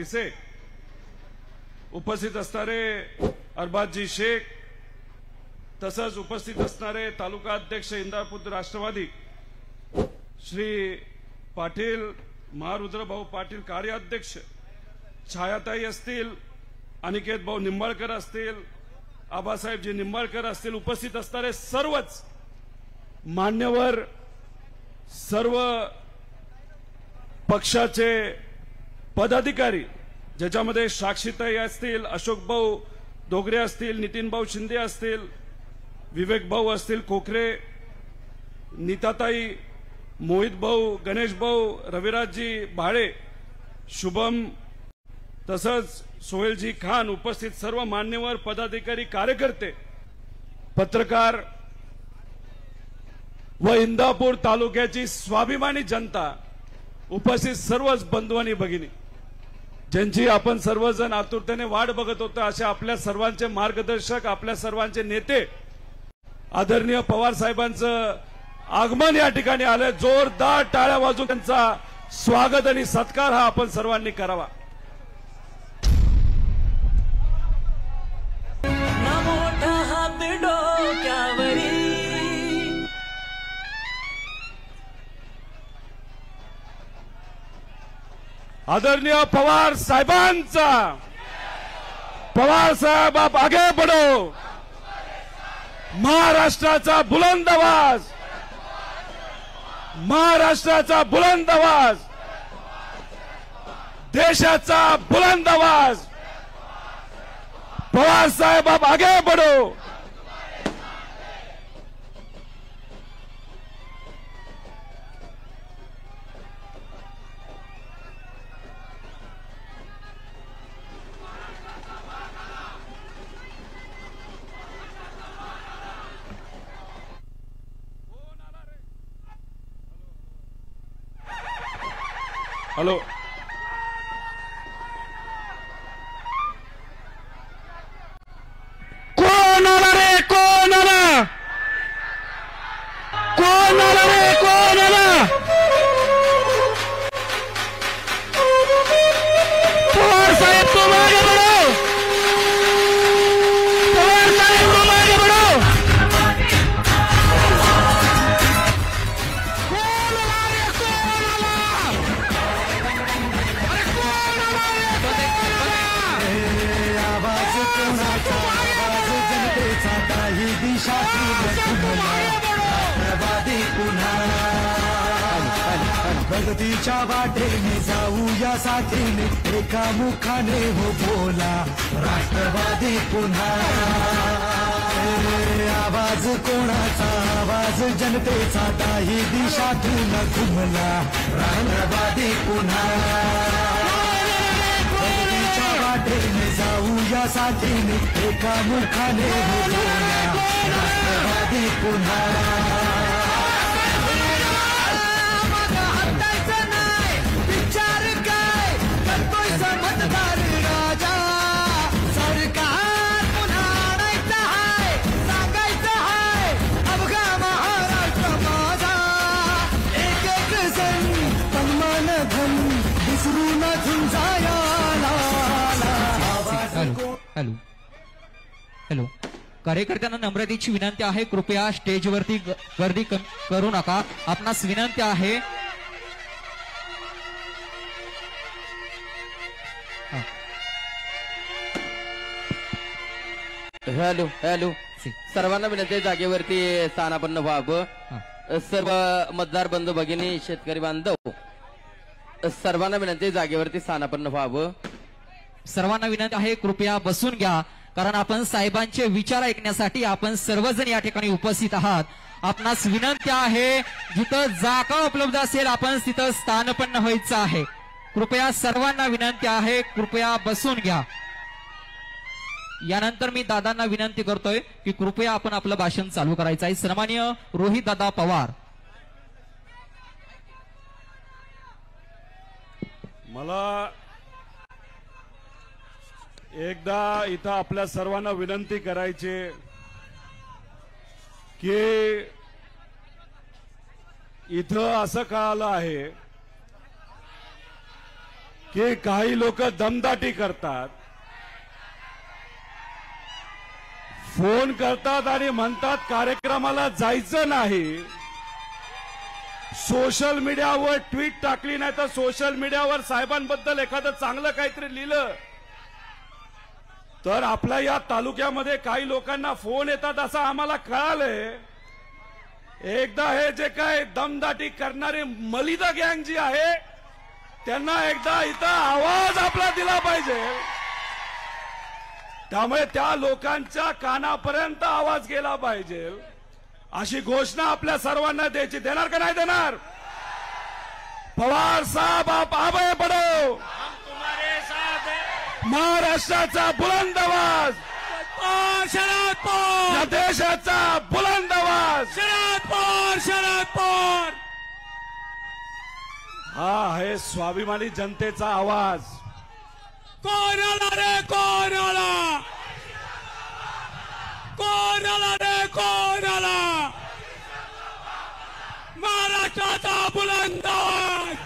पिसे, उपस्थित असणारे अरबाजजी शेख, तसंच उपस्थित असणारे तालुका अध्यक्ष इंदापूर राष्ट्रवादी श्री पाटील, महारुद्र भाऊ पाटील कार्याध्यक्ष, छायाताई असतील, अनिकेत भाऊ निंबाळकर असतील, आबासाहेबजी निंबाळकर असतील, उपस्थित असणारे सर्वच मान्यवर, सर्व पक्षाचे पदाधिकारी, ज्याच्यामध्ये साक्षीताई असतील, अशोक भाऊ डोगरे असतील, नितीन भाऊ शिंदे असतील, विवेक भाऊ असतील कोकरे, नीताताई, मोहित भाऊ, गणेश भाऊ, रविराजजी भाळे, शुभम, तसंच सोहेलजी खान, उपस्थित सर्व मान्यवर पदाधिकारी, कार्यकर्ते, पत्रकार व इंदापूर तालुक्याची स्वाभिमानी जनता, उपस्थित सर्वच बंधू आणि भगिनी, ज्यांची आपण सर्वजण आतुरतेने वाट बघत होतो, अशा आपल्या सर्वांचे मार्गदर्शक, आपल्या सर्वांचे नेते आदरणीय पवार साहेबांचं आगमन या ठिकाणी आलंय. जोरदार टाळ्या वाजवून त्यांचा स्वागत आणि सत्कार हा आपण सर्वांनी करावा. आदरणीय पवार साहेबांचा, पवार साहेब आप आगे बढ़ो, महाराष्ट्राचा बुलंद आवाज, महाराष्ट्राचा बुलंद आवाज, देशाचा बुलंद आवाज, पवार साहेब आप आगे बढ़ो. हॅलो, कोण आला रे, कोण आला, कोण आला रे, कोण आला, पवार साहेब तुम आगे बढ़ो, पवार साहेब तुम आगे बढ़ो. प्रगतीच्या वाटेने जाऊया साथीने, एका मुखाने हो बोला राष्ट्रवादी पुन्हा. आवाज कोणाचा, आवाज जनतेचा, काही दिशातून घुमला राष्ट्रवादी पुन्हा. प्रगतीच्या वाटेने जाऊया साथीने, एका मुखाने हो बोला राष्ट्रवादी पुन्हा. हॅलो हॅलो, कार्यकर्त्यांना नम्रतेची विनंती आहे, कृपया स्टेजवरती गर्दी करू नका. आपणास विनंती आहे. हॅलो हॅलो, सर्वांना विनंती जागेवरती स्थानापन्न व्हावं. सर्व मतदार बंधू भगिनी, शेतकरी बांधव, सर्वांना विनंती जागेवरती स्थानापन्न व्हावं. सर्वांना विनंती आहे, कृपया बसून घ्या, कारण आपण साहेबांचे विचार ऐकण्यासाठी आपण सर्वजण या ठिकाणी उपस्थित आहात. आपणास विनंती आहे, जिथं जागा उपलब्ध असेल आपण तिथं स्थानपन्न व्हायचं आहे. कृपया सर्वांना विनंती आहे, कृपया बसून घ्या. यानंतर मी दादांना विनंती करतोय की कृपया आपण आपलं भाषण चालू करायचं आहे. सन्माननीय रोहित दादा पवार. मला एकदा इथं आपल्या सर्वांना विनंती करायची की इथं असं कळालं आहे की काही लोक दमदाटी करतात, फोन करतात आणि म्हणतात कार्यक्रमाला जायचं नाही, सोशल मीडियावर ट्विट टाकली नाही तर सोशल मीडियावर साहेबांबद्दल एखादं चांगलं काहीतरी लिहिलं तर आपल्या या तालुक्यामध्ये काही लोकांना फोन येतात असं आम्हाला कळालंय. एकदा हे जे काय दमदाटी करणारी मलिदा गँग जी आहे त्यांना एकदा इथं आवाज आपला दिला पाहिजे. त्यामुळे त्या लोकांच्या कानापर्यंत आवाज गेला पाहिजे अशी घोषणा आपल्या सर्वांना द्यायची. देणार का नाही देणार? पवार साहेब आप आगे बढ़ो, महाराष्ट्राचा बुलंद आवाज, शरद पवार, या देशाचा बुलंद आवाज, शरद पवार, शरद पवार. हा आहे स्वाभिमानी जनतेचा आवाज. कोण आला रे, कोण आला, कोण आला रे, कोण आला, महाराष्ट्राचा बुलंद आवाज,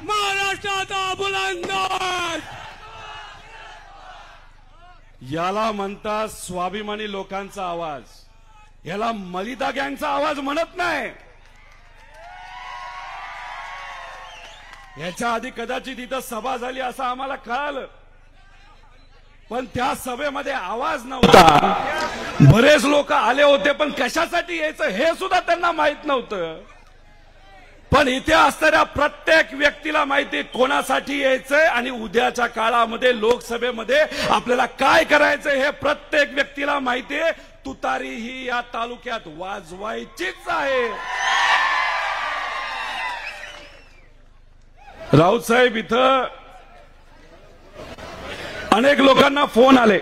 महाराष्ट्राचा बुलंद आवाज. याला म्हणतात स्वाभिमानी लोकांचा आवाज. याला मलिदा गँगचा आवाज म्हणत नाही. याच्या आधी कदाचित इथं सभा झाली असं आम्हाला कळालं, पण त्या सभेमध्ये आवाज नव्हता. बरेच लोक आले होते पण कशासाठी यायचं हे सुद्धा त्यांना माहित नव्हतं. पण इथे असणाऱ्या प्रत्येक व्यक्तीला माहिती कोणासाठी यायचंय आणि उद्याच्या काळामध्ये लोकसभेमध्ये आपल्याला काय करायचंय हे प्रत्येक व्यक्तीला माहिती आहे. तुतारी ही या तालुक्यात वाजवायचीच आहे. राऊत साहेब, इथं अनेक लोकांना फोन आले.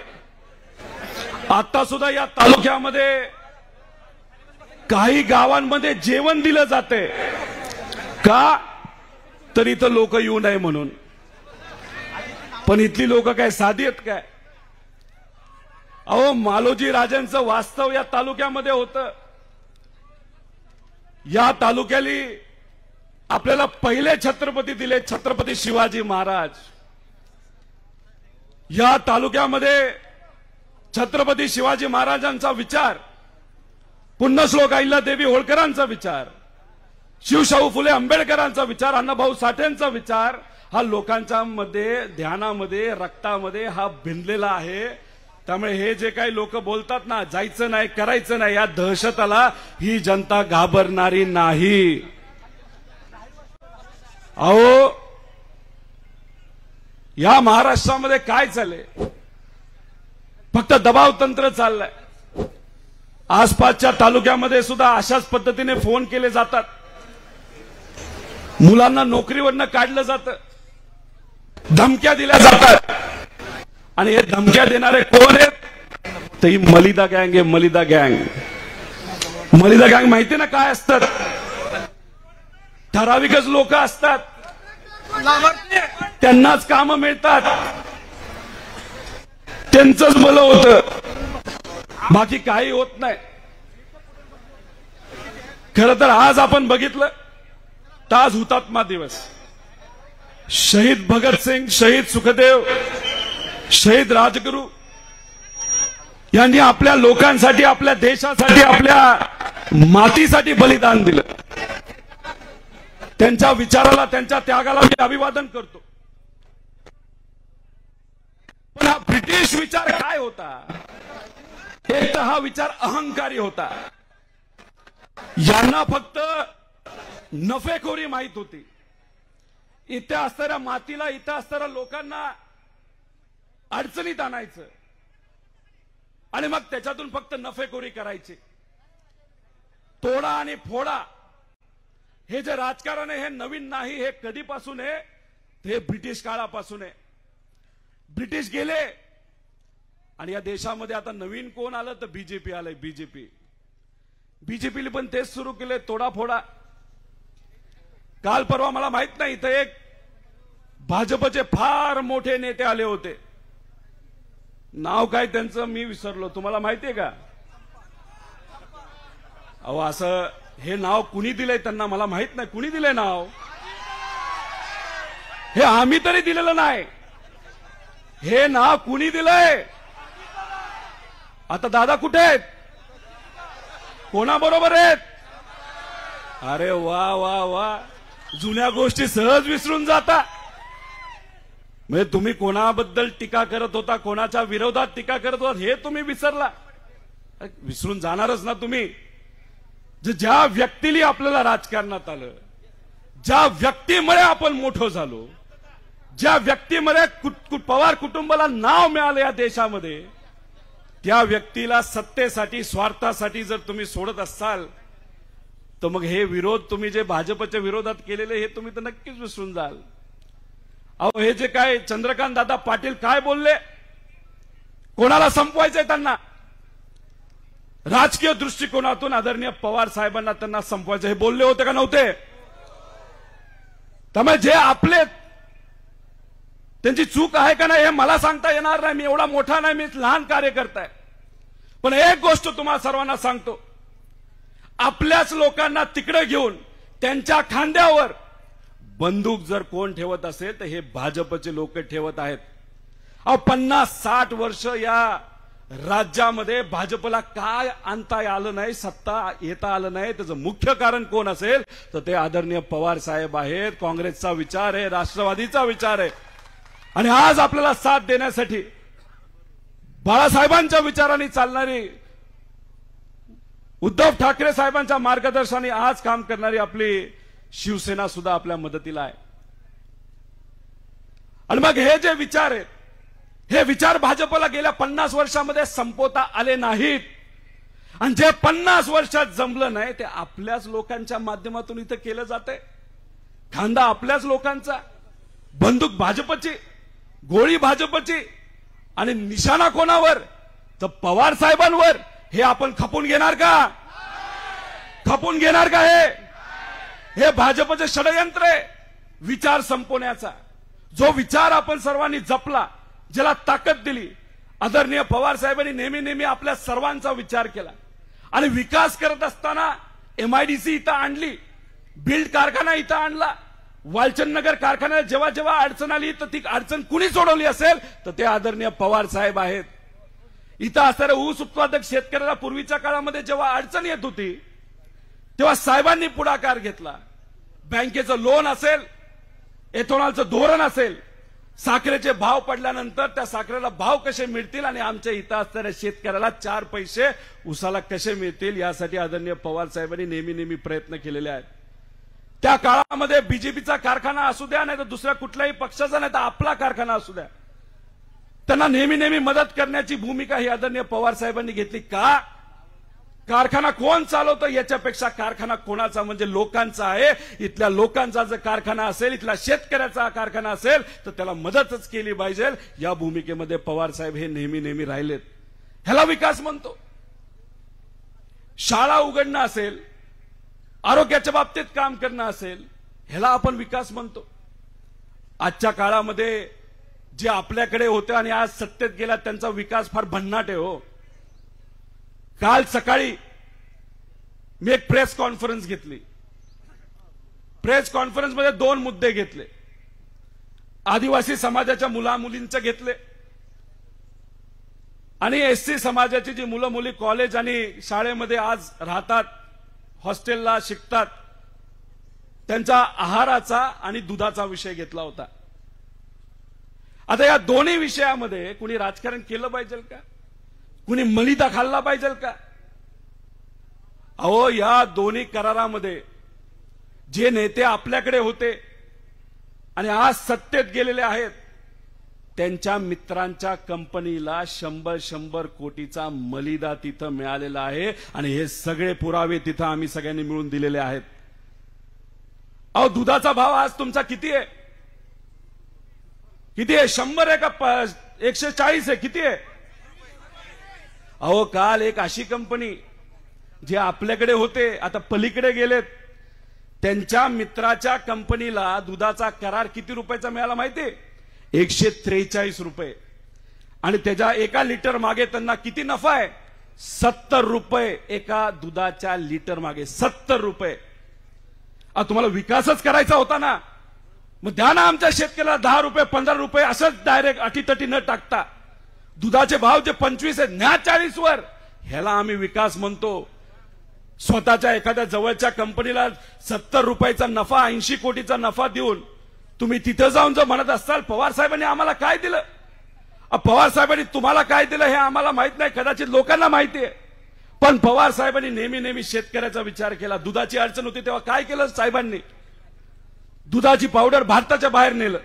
आता सुद्धा या तालुक्यामध्ये काही गावांमध्ये जेवण दिलं जाते का तर इथं लोक येऊ नये म्हणून. पण इथली लोक काय साधी आहेत काय? अहो, मालोजी राजांचं वास्तव या तालुक्यामध्ये होतं. या तालुक्याली आपल्याला पहिले छत्रपती दिले, छत्रपती शिवाजी महाराज. या तालुक्यामध्ये छत्रपती शिवाजी महाराजांचा विचार, पुण्यश्लोक अहिल्यादेवी होळकरांचा विचार, शिवशाहू फुले आंबेडकरांचा विचार, अण्णाभाऊ साठेंचा विचार हा लोकांच्या मध्ये, ध्यानामध्ये, रक्तामध्ये हा भिनलेला आहे. त्यामुळे हे जे काही लोक बोलतात ना, जायचं नाही, करायचं नाही, या दहशताला ही जनता घाबरणारी नाही. अहो, या महाराष्ट्रामध्ये काय चाललंय? फक्त दबाव तंत्र चाललंय. आसपासच्या तालुक्यामध्ये सुद्धा अशाच पद्धतीने फोन केले जातात. मुलांना नोकरीवरनं काढलं जातं, धमक्या दिल्या जातात. आणि हे धमक्या देणारे कोण आहेत? तर ही मलिदा गँग आहे. मलिदा गँग. मलिदा गँग माहिती ना काय असतात? ठराविकच लोक असतात, त्यांनाच कामं मिळतात, त्यांचंच भलं होतं, बाकी काही होत नाही. खरं तर आज आपण बघितलं तर आज हुतात्मा दिवस. शहीद भगतसिंग, शहीद सुखदेव, शहीद राजगुरू यांनी आपल्या लोकांसाठी, आपल्या देशासाठी, आपल्या मातीसाठी बलिदान दिलं. त्यांच्या विचाराला, त्यांच्या त्यागाला मी अभिवादन करतो. पण हा ब्रिटिश विचार काय होता? एक तर हा विचार अहंकारी होता. यांना फक्त नफेखोरी माहित होती. इथे असणाऱ्या मातीला, इथे असणाऱ्या लोकांना अडचणीत आणायचं आणि मग त्याच्यातून फक्त नफेखोरी करायची. तोडा आणि फोडा हे जे राजकारण आहे हे नवीन नाही. हे कधीपासून आहे? हे ब्रिटिश काळापासून आहे. ब्रिटिश गेले आणि या देशामध्ये आता नवीन कोण आलं तर बीजेपी आलंय. बीजेपीने पण तेच सुरू केले, तोडाफोडा. काल परवा मला माहित नाही, इथं एक भाजपचे फार मोठे नेते आले होते. नाव काय त्यांचं मी विसरलो. तुम्हाला माहितीये का? अहो, असं हे नाव कुणी दिलंय त्यांना मला माहित नाही. कुणी दिलंय नाव? हे आम्ही तरी दिलेलं नाही, हे नाव कुणी दिलंय? आता दादा कुठे आहेत? कोणाबरोबर आहेत? अरे वा वा वा, जुन्या गोष्टी सहज विसरून जाता. म्हणजे तुम्ही कोणाबद्दल टीका करत होता, कोणाच्या विरोधात टीका करत होता, हे तुम्ही विसरला. विसरून जाणारच ना तुम्ही. ज्या व्यक्तीला आपल्याला राजकारणात आलं, ज्या व्यक्तीमुळे आपण मोठं झालो, ज्या व्यक्तीमुळे पवार कुटुंबाला नाव मिळालं या देशामध्ये, त्या व्यक्तीला सत्तेसाठी स्वार्थासाठी जर तुम्ही सोडत असाल तर मग हे विरोध तुम्ही जे भाजपच्या विरोधात केलेले हे तुम्ही तर नक्कीच विसरून जाल. अहो हे जे काय चंद्रकांत दादा पाटील काय बोलले, कोणाला संपवायचंय त्यांना? राजकीय दृष्टिकोनातून आदरणीय पवार साहेबांना त्यांना संपवायचं हे बोलले होते का नव्हते? त्यामुळे जे आपले त्यांची चूक आहे का नाही हे मला सांगता येणार नाही. मी एवढा मोठा नाही, मी लहान कार्यकर्ता आहे. पण एक गोष्ट तुम्हाला सर्वांना सांगतो, आपल्याच लोकांना तिकडे घेऊन त्यांच्या खांद्यावर बंदूक जर कोण ठेवत असेल तर हे भाजपचे लोक ठेवत आहेत. अहो 50-60 वर्ष या राज्यामध्ये भाजपला काय आणता आलं नाही, सत्ता येता आलं नाही, त्याचं मुख्य कारण कोण असेल तर ते आदरणीय पवार साहेब आहेत. काँग्रेसचा विचार आहे, राष्ट्रवादीचा विचार आहे. आणि आज आपल्याला साथ देण्यासाठी बाळासाहेबांच्या विचारांनी चालणारी, उद्धव ठाकरे साहेबांच्या मार्गदर्शनाने आज काम करणारी आपली शिवसेना सुद्धा आपल्या मदतीला आहे. आणि मग हे जे विचार आहेत, हे विचार भाजपला गेल्या 50 वर्षामध्ये संपवता आले नाहीत. आणि जे 50 वर्षात जमलं नाही ते आपल्याच लोकांच्या माध्यमातून इथं केलं जातंय. खांदा आपल्याच लोकांचा, बंदूक भाजपची, गोळी भाजपची, आणि निशाणा कोणावर तर पवार साहेबांवर. हे आपण खपून घेणार का? खपून घेणार का? हे भाजपचे षडयंत्र आहे विचार संपवण्याचा. जो विचार आपण सर्वांनी जपला, ज्याला ताकद दिली, आदरणीय पवार साहेबांनी नेहमी नेहमी आपल्या सर्वांचा विचार केला. आणि विकास करत असताना MIDC इथं आणली, बिल्ड कारखाना इथं आणला, वालचंदनगर कारखान्याला जेव्हा जेव्हा अडचण आली तर ती अडचण कुणी सोडवली असेल तर ते आदरणीय पवार साहेब आहेत. इथं असणाऱ्या ऊस उत्पादक शेतकऱ्याला पूर्वीच्या काळामध्ये जेव्हा अडचण येत होती तेव्हा साहेबांनी पुढाकार घेतला. बँकेचं लोन असेल, एथेनॉलचं धोरण असेल, साखरेचे भाव पडल्यानंतर त्या साखरेला भाव कसे मिळतील आणि आमच्या इथं असणाऱ्या शेतकऱ्याला 4 पैसे उसाला कसे मिळतील यासाठी आदरणीय पवार साहेबांनी नेहमी नेहमी प्रयत्न केलेले आहेत. त्या काळामध्ये बीजेपीचा कारखाना असू द्या, नाही तर दुसऱ्या कुठल्याही पक्षाचा, नाही तर आपला कारखाना असू द्या, त्यांना नेहमी नेहमी मदत करण्याची भूमिका ही आदरणीय पवार साहेबांनी घेतली. का? कारखाना कोण चालवतं याच्यापेक्षा कारखाना कोणाचा म्हणजे लोकांचा आहे. इथल्या लोकांचा जर कारखाना असेल, इथल्या शेतकऱ्याचा कारखाना असेल तर त्याला मदतच केली पाहिजे. या भूमिकेमध्ये पवार साहेब हे नेहमी नेहमी राहिलेत. ह्याला विकास म्हणतो. शाळा उघडणं असेल, आरोग्याच्या बाबतीत काम करणं असेल, ह्याला आपण विकास म्हणतो. आजच्या काळामध्ये जे आपल्याकडे होते आणि आज सत्तेत गेला त्यांचा विकास फार भन्नाट आहे हो. काल सकाळी मी एक प्रेस कॉन्फरन्स घेतली. प्रेस कॉन्फरन्समध्ये 2 मुद्दे घेतले. आदिवासी समाजाच्या मुलामुलींचे घेतले आणि SC समाजाची जी मुलं मुली कॉलेज आणि शाळेमध्ये आज राहतात, हॉस्टेलला शिकतात, त्यांचा आहाराचा आणि दुधाचा विषय घेतला होता. आता या दोन्ही विषयामध्ये कुणी राजकारण केलं पाहिजे का? कुणी मलिदा खाल्ला पाहिजे का? अहो या दोन्ही करारामध्ये जे नेते आपल्याकडे होते आणि आज सत्तेत गेलेले आहेत त्यांच्या मित्रांच्या कंपनीला 100 कोटीचा मलिदा तिथं मिळालेला आहे. आणि हे सगळे पुरावे तिथं आम्ही सगळ्यांनी मिळून दिलेले आहेत. अहो दुधाचा भाव आज तुमचा किती आहे? किती आहे? 100 आहे का 140 आहे? किती आहे? अहो काल एक अशी कंपनी जे आपल्याकडे होते आता पलीकडे गेलेत, त्यांच्या मित्राच्या कंपनीला दुधाचा करार किती रुपयाचा मिळाला माहितीये? 143 रुपये. आणि त्याच्या एका लिटर मागे त्यांना किती नफा आहे? 70 रुपये एका दुधाच्या लिटर मागे. 70 रुपये. तुम्हाला विकासच करायचा होता ना, मग द्या ना आमच्या शेतकऱ्याला 10 रुपये 15 रुपये असंच डायरेक्ट अटीतटी न टाकता. दुधाचे भाव जे 25 आहेत न्या 40 वर. ह्याला आम्ही विकास म्हणतो. स्वतःच्या एखाद्या जवळच्या कंपनीला 70 रुपयाचा नफा 80 कोटीचा नफा देऊन तुम्ही तिथं जाऊन जर म्हणत असाल पवार साहेबांनी आम्हाला काय दिलं, पवार साहेबांनी तुम्हाला काय दिलं हे आम्हाला माहित नाही, कदाचित लोकांना माहिती आहे. पण पवार साहेबांनी नेहमी शेतकऱ्याचा विचार केला. दुधाची अडचण होती तेव्हा काय केलं साहेबांनी, दुधाची पावडर भारताच्या बाहेर नेलं.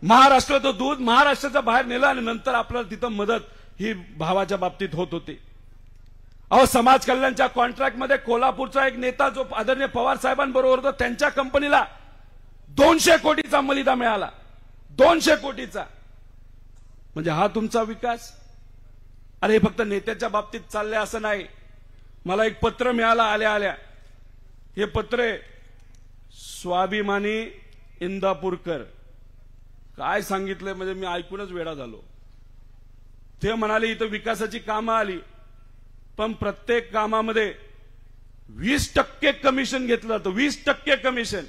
महाराष्ट्राचं दूध महाराष्ट्राच्या बाहेर नेलं आणि नंतर आपल्याला तिथं मदत ही भावाच्या बाबतीत होत होती. अहो समाज कल्याणच्या कॉन्ट्रॅक्टमध्ये कोल्हापूरचा एक नेता जो आदरणीय पवार साहेबांबरोबर होता त्यांच्या कंपनीला 200 कोटीचा मलिदा मिळाला. 200 कोटीचा. म्हणजे हा तुमचा विकास. अरे हे फक्त नेत्याच्या बाबतीत चाललंय असं नाही. मला एक पत्र मिळालं आल्या हे पत्र आहे स्वाभिमानी इंदापूरकर. काय सांगितलंय म्हणजे मी ऐकूनच वेडा झालो. ते म्हणाले इथं विकासाची कामं आली पण प्रत्येक कामामध्ये 20% कमिशन घेतलं जातं. 20% कमिशन.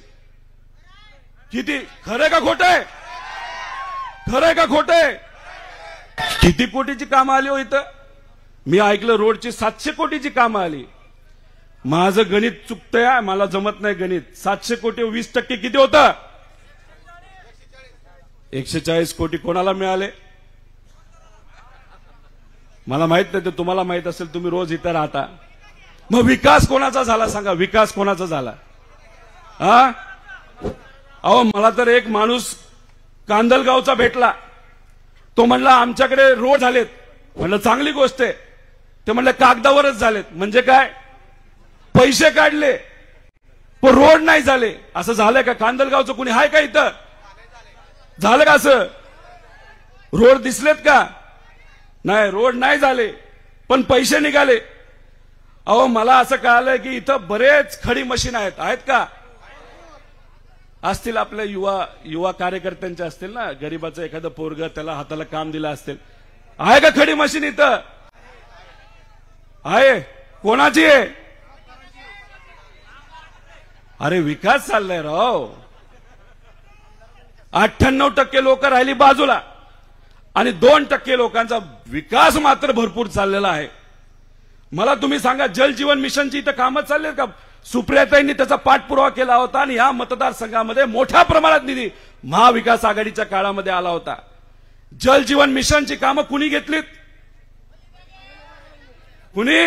किती खरंय का खोटंय, खरंय का खोटंय. किती कोटीची कामं आली हो इथं. मी ऐकलं रोडची 700 कोटीची कामं आली. माझं गणित चुकतंय, मला जमत नाही गणित. 700 कोटी 20% किती होतं. 140 कोटी कोणाला मिळाले मला माहित नाही, ते तुम्हाला माहित असेल, तुम्ही रोज इथं राहता. मग विकास कोणाचा झाला सांगा, विकास कोणाचा झाला. हा अहो मला तर एक माणूस कांदलगावचा भेटला. तो म्हणला आमच्याकडे रोड झालेत. म्हणलं चांगली गोष्ट आहे. ते म्हणलं कागदावरच झालेत. म्हणजे काय, पैसे काढले पण रोड नाही झाले. असं झालंय का. कांदलगावचं कुणी आहे का इथं, झालं का असं. रोड दिसलेत का, नाही रोड नाही झाले पण पैसे निघाले. अहो मला असं कळालं की इथं बरेच खडी मशीन आहेत का, असतील आपल्या युवा कार्यकर्त्यांचे असतील ना. गरीबाचं एखादं पोरग त्याला हाताला काम दिलं असेल. आहे का खडी मशीन इथं, आहे कोणाची आहे. अरे विकास चाललाय राव. 98% लोक राहिली बाजूला आणि 2% लोकांचा विकास मात्र भरपूर चाललेला आहे. मला तुम्ही सांगा जल जीवन मिशनची इथं कामं चालले का. सुप्रियाताईंनी त्याचा पाठपुरावा केला होता आणि या मतदारसंघामध्ये मोठ्या प्रमाणात निधी महाविकास आघाडीच्या काळामध्ये आला होता. जल जीवन मिशनची कामं कुणी घेतलीत, कुणी.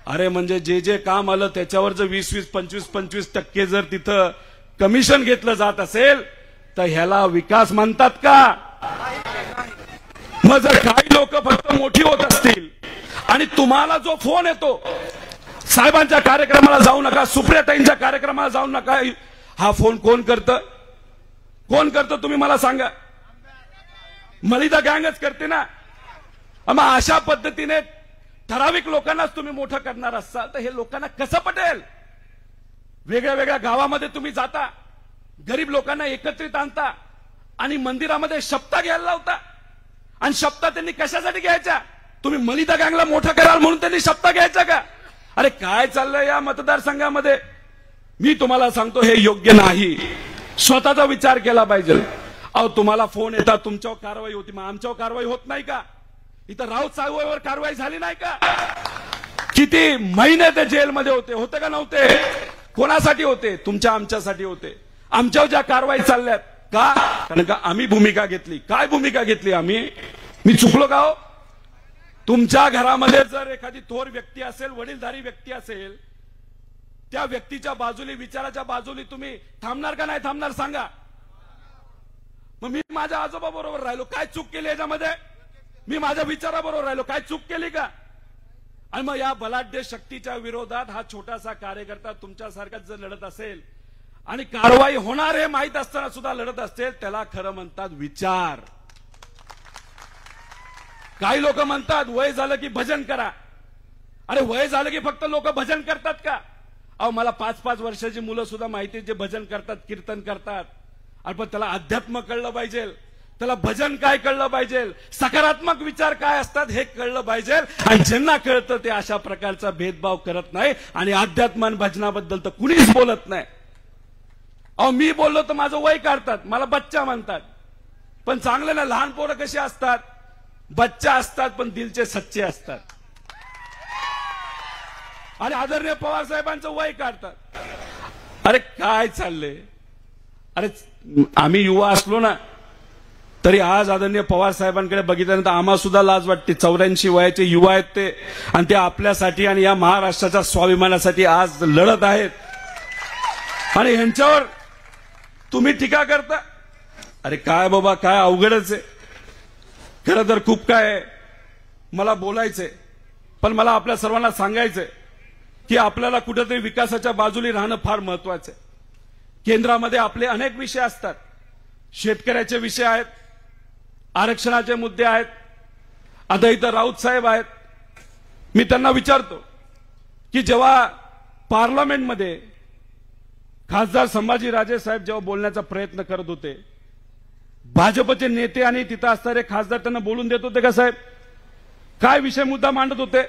अरे म्हणजे जे काम आलं त्याच्यावर जर 20 25% जर तिथं कमिशन घेतलं जात असेल तर ह्याला विकास म्हणतात का. मग जर काही लोक फक्त मोठी होत असतील आणि तुम्हाला जो फोन येतो साहेबांच्या कार्यक्रमाला जाऊ नका, सुप्रियाताईंच्या कार्यक्रमाला जाऊ नका, हा फोन कोण करतं, कोण करतं तुम्ही मला सांगा. मलिदा गँगच करते ना. मग अशा पद्धतीने ठराविक लोकांनाच तुम्ही मोठं करणार असाल तर हे लोकांना कसं पटेल. वेगळ्या वेगळ्या गावामध्ये तुम्ही जाता, गरीब लोकांना एकत्रित आणता आणि मंदिरामध्ये शपथा घ्यायला लावता. आणि शपथा त्यांनी कशासाठी घ्यायच्या, तुम्ही मलिदा गँगला मोठं कराल म्हणून त्यांनी शपथा घ्यायच्या का. अरे काय चाललंय या मतदारसंघामध्ये. मी तुम्हाला सांगतो हे योग्य नाही. स्वतःचा विचार केला पाहिजे. अहो तुम्हाला फोन येतात तुमच्यावर कारवाई होती, मग आमच्यावर कारवाई होत नाही का. इथं राऊत साहेबांवर कारवाई झाली नाही का. किती महिने ते जेलमध्ये होते का नव्हते. कोणासाठी होते, तुमच्या आमच्यासाठी होते. आमच्यावर ज्या कारवाई चालल्यात का, कारण का आम्ही भूमिका घेतली. काय भूमिका घेतली आम्ही, मी चुकलो का हो. तुमच्या घरामध्ये जर एखादी थोर व्यक्ती असेल, वडीलधारी व्यक्ती असेल, त्या व्यक्तीच्या बाजूने विचाराच्या बाजूने तुम्ही थांबणार का नाही थांबणार सांगा. मग मी माझ्या आजोबा बरोबर राहिलो, काय चूक केली याच्यामध्ये. मी माझ्या विचाराबरोबर राहिलो, काय चूक केली का. आणि मग या बलाढ्य शक्तीच्या विरोधात हा छोटासा कार्यकर्ता तुमच्यासारखाच जर लढत असेल आणि कारवाई होणार हे माहित असताना सुद्धा लढत असेल, त्याला खरं म्हणतात विचार. काही लोक म्हणतात वय झालं की भजन करा. अरे वय झालं की फक्त लोक भजन करतात का. अहो मला 5-5 वर्षाची मुलं सुद्धा माहिती जे भजन करतात, कीर्तन करतात. अरे पण त्याला अध्यात्म कळलं पाहिजे, त्याला भजन काय कळलं पाहिजे, सकारात्मक विचार काय असतात हे कळलं पाहिजे. आणि ज्यांना कळतं ते अशा प्रकारचा भेदभाव करत नाही आणि अध्यात्म आणि भजनाबद्दल तर कुणीच बोलत नाही. अहो मी बोललो तर माझं वय काढतात, मला बच्चा म्हणतात. पण चांगले ना, लहान पोरं कशी असतात, बच्चा असतात पण दिलचे सच्चे असतात. आणि आदरणीय पवार साहेबांचं वय काढतात. अरे काय चाललंय? अरे आम्ही युवा असलो ना तरी आज आदरणीय पवार साहेबांकडे बघितल्यानंतर आम्हाला सुद्धा लाज वाटते. 84 वयाचे युवा आहेत ते, आणि ते आपल्यासाठी आणि या महाराष्ट्राच्या स्वाभिमानासाठी आज लढत आहेत. आणि यांच्यावर तुम्ही टीका करता. अरे काय बाबा, काय अवघडच आहे. खरं तर खूप काय आहे, मला बोलायचंय, पण मला आपल्या सर्वांना सांगायचंय की आपल्याला कुठेतरी विकासाच्या बाजूला राहणं फार महत्वाचं आहे. केंद्रामध्ये आपले अनेक विषय असतात. शेतकऱ्याचे विषय आहेत, आरक्षणाचे मुद्दे आहेत. आता इथं राऊत साहेब आहेत. मी त्यांना विचारतो की जेव्हा पार्लमेंटमध्ये खासदार संभाजीराजे साहेब जेव्हा बोलण्याचा प्रयत्न करत होते, भाजपचे नेते आणि तिथं असणारे खासदार त्यांना बोलून देत होते का साहेब? काय विषय मुद्दा मांडत होते?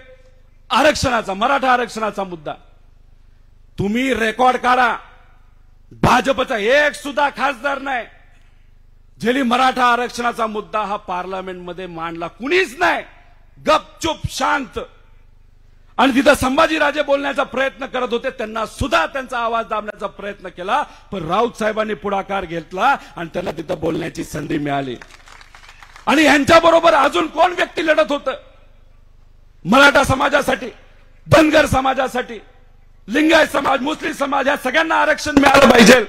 आरक्षणाचा, मराठा आरक्षणाचा मुद्दा. तुम्ही रेकॉर्ड काढा, भाजपचा एक सुद्धा खासदार नाही ज्यांनी मराठा आरक्षणाचा मुद्दा हा पार्लमेंटमध्ये मांडला. कुणीच नाही. गपचूप शांत. आणि तिथं संभाजीराजे बोलण्याचा प्रयत्न करत होते, त्यांना सुद्धा त्यांचा आवाज दाबण्याचा प्रयत्न केला, पण राऊत साहेबांनी पुढाकार घेतला आणि त्यांना तिथं बोलण्याची संधी मिळाली. आणि यांच्याबरोबर अजून कोण व्यक्ती लढत होतं? मराठा समाजासाठी, धनगर समाजासाठी, लिंगायत समाज, मुस्लिम समाज, या सगळ्यांना आरक्षण मिळालं पाहिजे.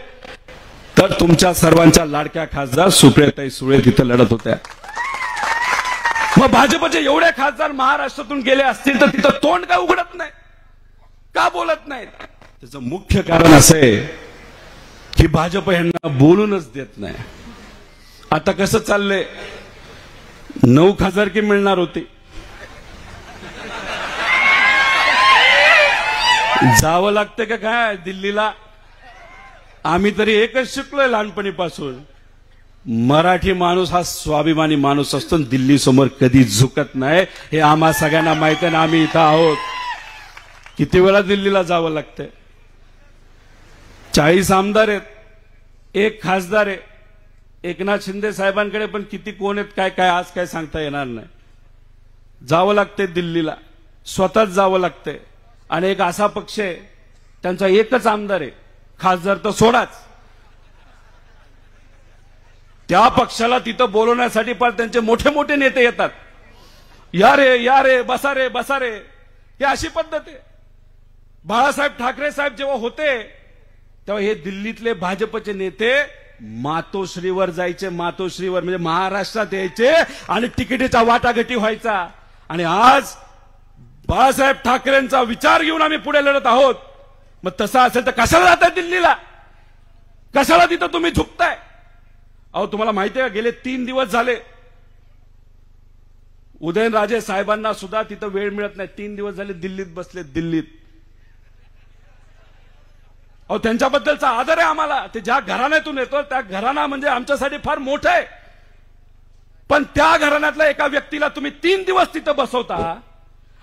तर तुमच्या सर्वांच्या लाडक्या खासदार सुप्रियाताई सुळे तिथं लढत होत्या. मग भाजपचे एवढे खासदार महाराष्ट्रातून गेले असतील तर तिथं तोंड का उघडत नाही, का बोलत नाहीत? त्याचं मुख्य कारण असं आहे की भाजप यांना बोलूनच देत नाही. आता कसं चाललंय, 9 खासदारकी मिळणार होती, जावं लागतं का काय दिल्लीला? आम्ही तरी एकच शिकलोय लहानपणीपासून, मराठी माणूस हा स्वाभिमानी माणूस असतो, दिल्ली समोर कधी झुकत नाही. हे आम्हा सगळ्यांना माहित आहे ना. आम्ही इथं आहोत, किती वेळा दिल्लीला जावं लागतंय. 40 आमदार आहेत, 1 खासदार आहे. एकनाथ शिंदे साहेबांकडे पण किती कोण आहेत काय काय आज काय सांगता येणार नाही. जावं लागतंय दिल्लीला, स्वतःच जावं लागतंय. आणि एक असा पक्ष आहे त्यांचा एकच आमदार आहे, खासदार तर सोडाच. त्या पक्षाला तिथं बोलवण्यासाठी पण त्यांचे मोठे मोठे नेते येतात. या रे बसा रे बसा रे, ही अशी पद्धत आहे. बाळासाहेब ठाकरे साहेब जेव्हा होते तेव्हा हे दिल्लीतले भाजपचे नेते मातोश्रीवर जायचे, मातोश्रीवर म्हणजे महाराष्ट्रात यायचे आणि तिकिटीचा वाटाघाटी व्हायचा. आणि आज बाळासाहेब ठाकरेंचा विचार घेऊन आम्ही पुढे लढत आहोत. मग तसं असेल तर कशाला जाताय दिल्लीला? कशाला तिथं तुम्ही झुकताय? अहो तुम्हाला माहिती आहे, गेले 3 दिवस झाले उदयनराजे साहेबांना सुद्धा तिथं वेळ मिळत नाही. 3 दिवस झाले दिल्लीत बसले, दिल्लीत. अहो त्यांच्याबद्दलचा आदर आहे आम्हाला. ते ज्या घराण्यातून येतो त्या घराणा म्हणजे आमच्यासाठी फार मोठं आहे. पण त्या घराण्यातल्या एका व्यक्तीला तुम्ही 3 दिवस तिथं बसवता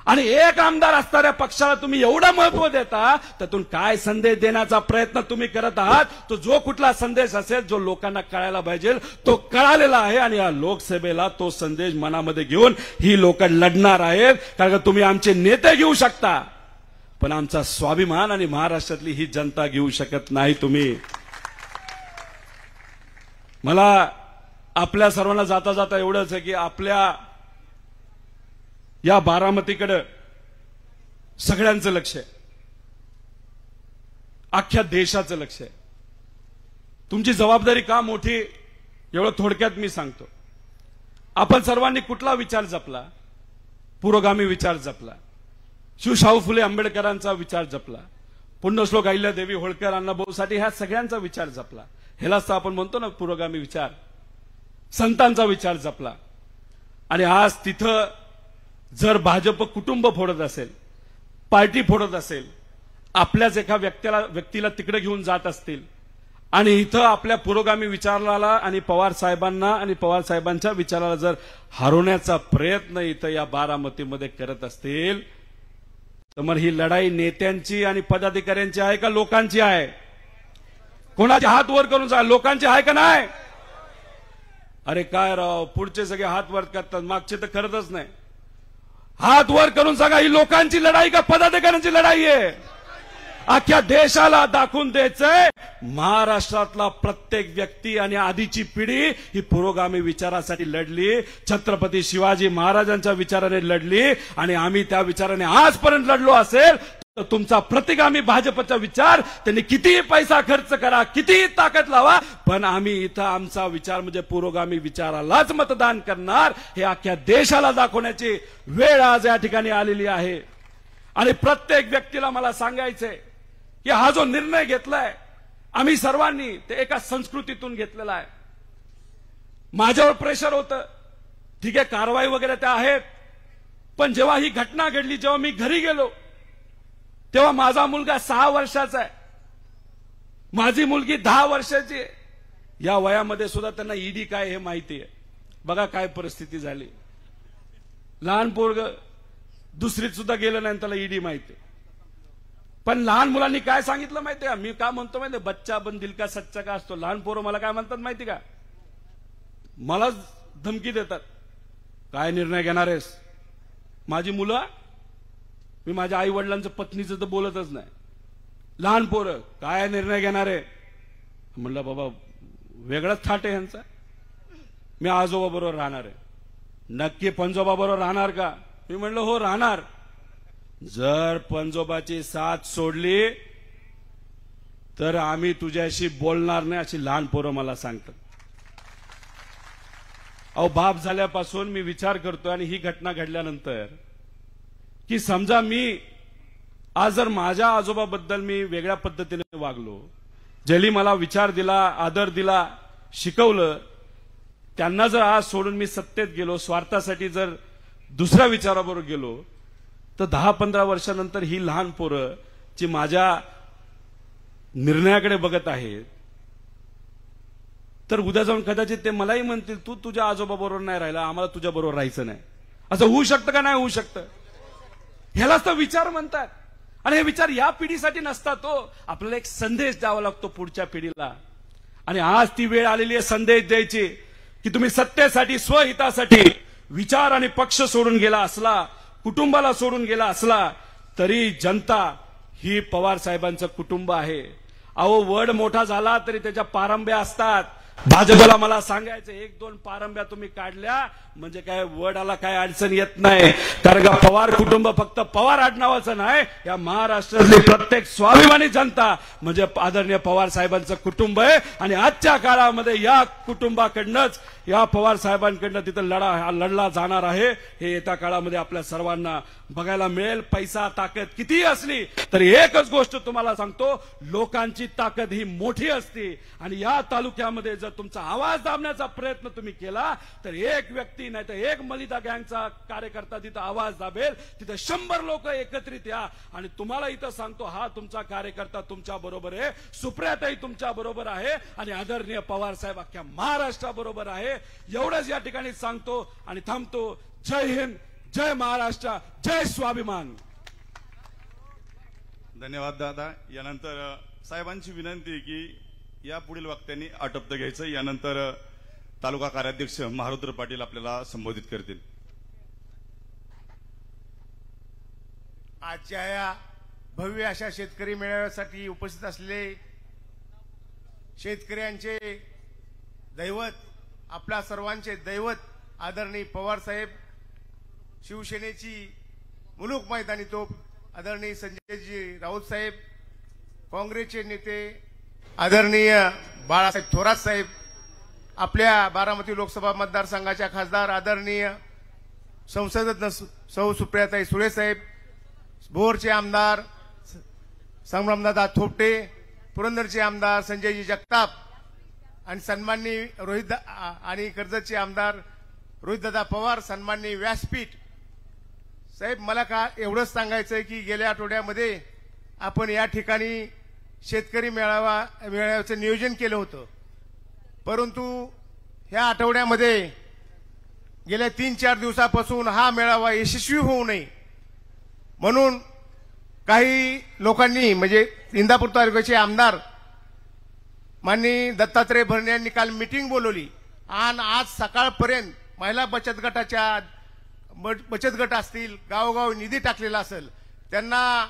आणि एक आमदार असणाऱ्या पक्षाला तुम्ही एवढं महत्व देता, त्यातून काय संदेश देण्याचा प्रयत्न तुम्ही करत आहात? तो जो कुठला संदेश असेल जो लोकांना कळायला पाहिजे तो कळालेला आहे. आणि या लोकसभेला तो संदेश मनामध्ये घेऊन ही लोक लढणार आहेत. कारण तुम्ही आमचे नेते घेऊ शकता, पण आमचा स्वाभिमान आणि महाराष्ट्रातली ही जनता घेऊ शकत नाही तुम्ही. मला आपल्या सर्वांना जाता जाता एवढंच आहे की आपल्या या बारामतीकडे सगळ्यांचं लक्ष आहे, अख्ख्या देशाचं लक्ष आहे. तुमची जबाबदारी का मोठी एवढं थोडक्यात मी सांगतो. आपण सर्वांनी कुठला विचार जपला? पुरोगामी विचार जपला, शिवशाहू फुले आंबेडकरांचा विचार जपला, पुण्यश्लोक अहिल्यादेवी होळकर अण्णाभाऊ साठे ह्या सगळ्यांचा विचार जपला. ह्यालाच तर आपण म्हणतो ना पुरोगामी विचार. संतांचा विचार जपला. आणि आज तिथं जर भाजप कुटुंब फोडत असेल, पार्टी फोडत असेल, आपल्याच एका व्यक्तीला तिकडे घेऊन जात असतील आणि इथं आपल्या पुरोगामी विचाराला आणि पवार साहेबांना आणि पवार साहेबांच्या विचाराला जर हरवण्याचा प्रयत्न इथं या बारामतीमध्ये करत असतील, तर मग ही लढाई नेत्यांची आणि पदाधिकाऱ्यांची आहे का लोकांची आहे? कोणाचे हात वर करून सांगा, लोकांचे आहे का नाही? अरे काय राव, पुढचे सगळे हात वर करतात, मागचे तर करतच नाही. हात वर करून सांगा, ही लोकांची लढाई का पदाधिकाऱ्यांची लढाई आहे? अख्ख्या देशाला दाखवून द्यायचंय महाराष्ट्रातला प्रत्येक व्यक्ती आणि आधीची पिढी ही पुरोगामी विचारासाठी लढली, छत्रपती शिवाजी महाराजांच्या विचाराने लढली, आणि आम्ही त्या विचाराने आजपर्यंत लढलो असेल तर तुमचा प्रतिगामी भाजपचा विचार, त्यांनी कितीही पैसा खर्च करा, कितीही ताकद लावा, पण आम्ही इथं आमचा विचार म्हणजे पुरोगामी विचारालाच मतदान करणार, हे अख्ख्या देशाला दाखवण्याची वेळ आज या ठिकाणी आलेली आहे. आणि प्रत्येक व्यक्तीला मला सांगायचंय की हा जो निर्णय घेतलाय आम्ही सर्वांनी, ते एका संस्कृतीतून घेतलेला आहे. माझ्यावर प्रेशर होतं, ठीक आहे, कारवाई वगैरे त्या आहेत, पण जेव्हा ही घटना घडली, जेव्हा मी घरी गेलो, तेव्हा माझा मुलगा 6 वर्षाचा आहे, माझी मुलगी 10 वर्षाची आहे. या वयामध्ये सुद्धा त्यांना ईडी काय हे माहिती आहे. बघा काय परिस्थिती झाली. लहान पोरग दुसरीत सुद्धा गेलं नाही, त्याला ईडी माहिती. पण लहान मुलांनी काय सांगितलं माहितीये का? मी का म्हणतो माहितीये, बच्चा बन दिल का सच्चा का असतो. लहान पोरं मला काय म्हणतात माहिती का? मला धमकी देतात, काय निर्णय घेणार आहेस? माझी मुलं, मी माझ्या आई वडिलांचं पत्नीचं तर बोलतच नाही. लहान पोरं काय निर्णय घेणार आहे? म्हणलं बाबा वेगळाच थाट आहे यांचा. मी आजोबा बरोबर राहणार आहे. नक्की पंजोबा बरोबर राहणार का? मी म्हणलं हो राहणार. जर पंजोबाची साथ सोडली तर आम्ही तुझ्याशी बोलणार नाही, अशी लहान पोरं मला सांगतात. अहो, बाप झाल्यापासून मी विचार करतोय, आणि ही घटना घडल्यानंतर, की समजा मी आज जर माझ्या आजोबाबद्दल मी वेगळ्या पद्धतीने वागलो, ज्यांनी मला विचार दिला, आदर दिला, शिकवलं, त्यांना जर आज सोडून मी सत्तेत गेलो, स्वार्थासाठी जर दुसऱ्या विचाराबरोबर गेलो, तर 10-15 वर्षानंतर ही लहान पोरं जी माझ्या निर्णयाकडे बघत आहेत, तर उद्या जाऊन कदाचित ते मलाही म्हणतील, तू तुझ्या आजोबा बरोबर नाही राहिला, आम्हाला तुझ्या बरोबर राहायचं नाही. असं होऊ शकतं का? नाही होऊ शकतं. ह्यालाच तर विचार म्हणतात. आणि हे विचार या पिढीसाठी नसतात. तो आपल्याला एक संदेश द्यावा लागतो पुढच्या पिढीला. आणि आज ती वेळ आलेली आहे संदेश द्यायची, की तुम्ही सत्तेसाठी, स्वहितासाठी विचार आणि पक्ष सोडून गेला असला, कुटुंबाला सोडून गेला असला, तरी जनता ही पवार साहेबांचं कुटुंब आहे. अहो, वड मोठा झाला तरी त्याच्या पारंब्या असतात. भाजपला मला सांगायचं, 1-2 पारंब्या तुम्ही काढल्या म्हणजे काय वडाला काय अडचण येत नाही. कारण का पवार कुटुंब फक्त पवार आडनावाचं नाही, या महाराष्ट्रातली प्रत्येक स्वाभिमानी जनता म्हणजे आदरणीय पवार साहेबांचं कुटुंब आहे. आणि आजच्या काळामध्ये या कुटुंबाकडनंच, या पवार साहेबांकडनं तिथं लढला जाणार आहे. हे येत्या काळामध्ये आपल्या सर्वांना बघायला मिळेल. पैसा ताकद कितीही असली तरी एकच गोष्ट तुम्हाला सांगतो, लोकांची ताकद ही मोठी असते. आणि या तालुक्यामध्ये जर तुमचा आवाज दाबण्याचा प्रयत्न तुम्ही केला तर एक व्यक्ती नाही तर एक मलिदा गँगचा कार्यकर्ता तिथं आवाज दाबेल, तिथं 100 लोक एकत्रित या. आणि तुम्हाला इथं सांगतो, हा तुमचा कार्यकर्ता तुमच्या बरोबर आहे, सुप्रियाताई तुमच्या बरोबर आहे, आणि आदरणीय पवार साहेब अख्ख्या महाराष्ट्राबरोबर आहे. एवढंच या ठिकाणी सांगतो आणि थांबतो. जय हिंद, जय महाराष्ट्र, जय स्वाभिमान. धन्यवाद दादा. यानंतर साहेबांची विनंती की या पुढील वक्त्यांनी आटोपतं घ्यायचं. यानंतर तालुका कार्याध्यक्ष महारुद्र पाटील आपल्याला संबोधित करतील. आजच्या या भव्य अशा शेतकरी मेळाव्यासाठी उपस्थित असलेले शेतकऱ्यांचे दैवत, आपल्या सर्वांचे दैवत आदरणीय पवार साहेब, शिवसेनेची मुलूक मैदानी तोप आदरणीय संजयजी राऊत साहेब, काँग्रेसचे नेते आदरणीय बाळासाहेब थोरात साहेब, आपल्या बारामती लोकसभा मतदारसंघाच्या खासदार आदरणीय संसदरत्न सौ सुप्रियाताई सुळे साहेब, भोरचे आमदार संग्रामदादा थोपटे, पुरंदरचे आमदार संजयजी जगताप, आणि सन्माननीय आणि कर्जतचे आमदार रोहितदादा पवार, सन्माननीय व्यासपीठ साहेब. मला का एवढंच सांगायचंय की गेल्या आठवड्यामध्ये आपण या ठिकाणी शेतकरी मेळाव्याचं नियोजन केलं होतं, परंतु ह्या आठवड्यामध्ये गेल्या 3-4 दिवसापासून हा मेळावा यशस्वी होऊ नये म्हणून काही लोकांनी, म्हणजे इंदापूर तालुक्याचे आमदार माननीय दत्तात्रय भरणे यांनी काल मीटिंग बोलवली आणि आज सकाळपर्यंत महिला बचत गट असतील, गावोगाव निधी टाकलेला असेल, त्यांना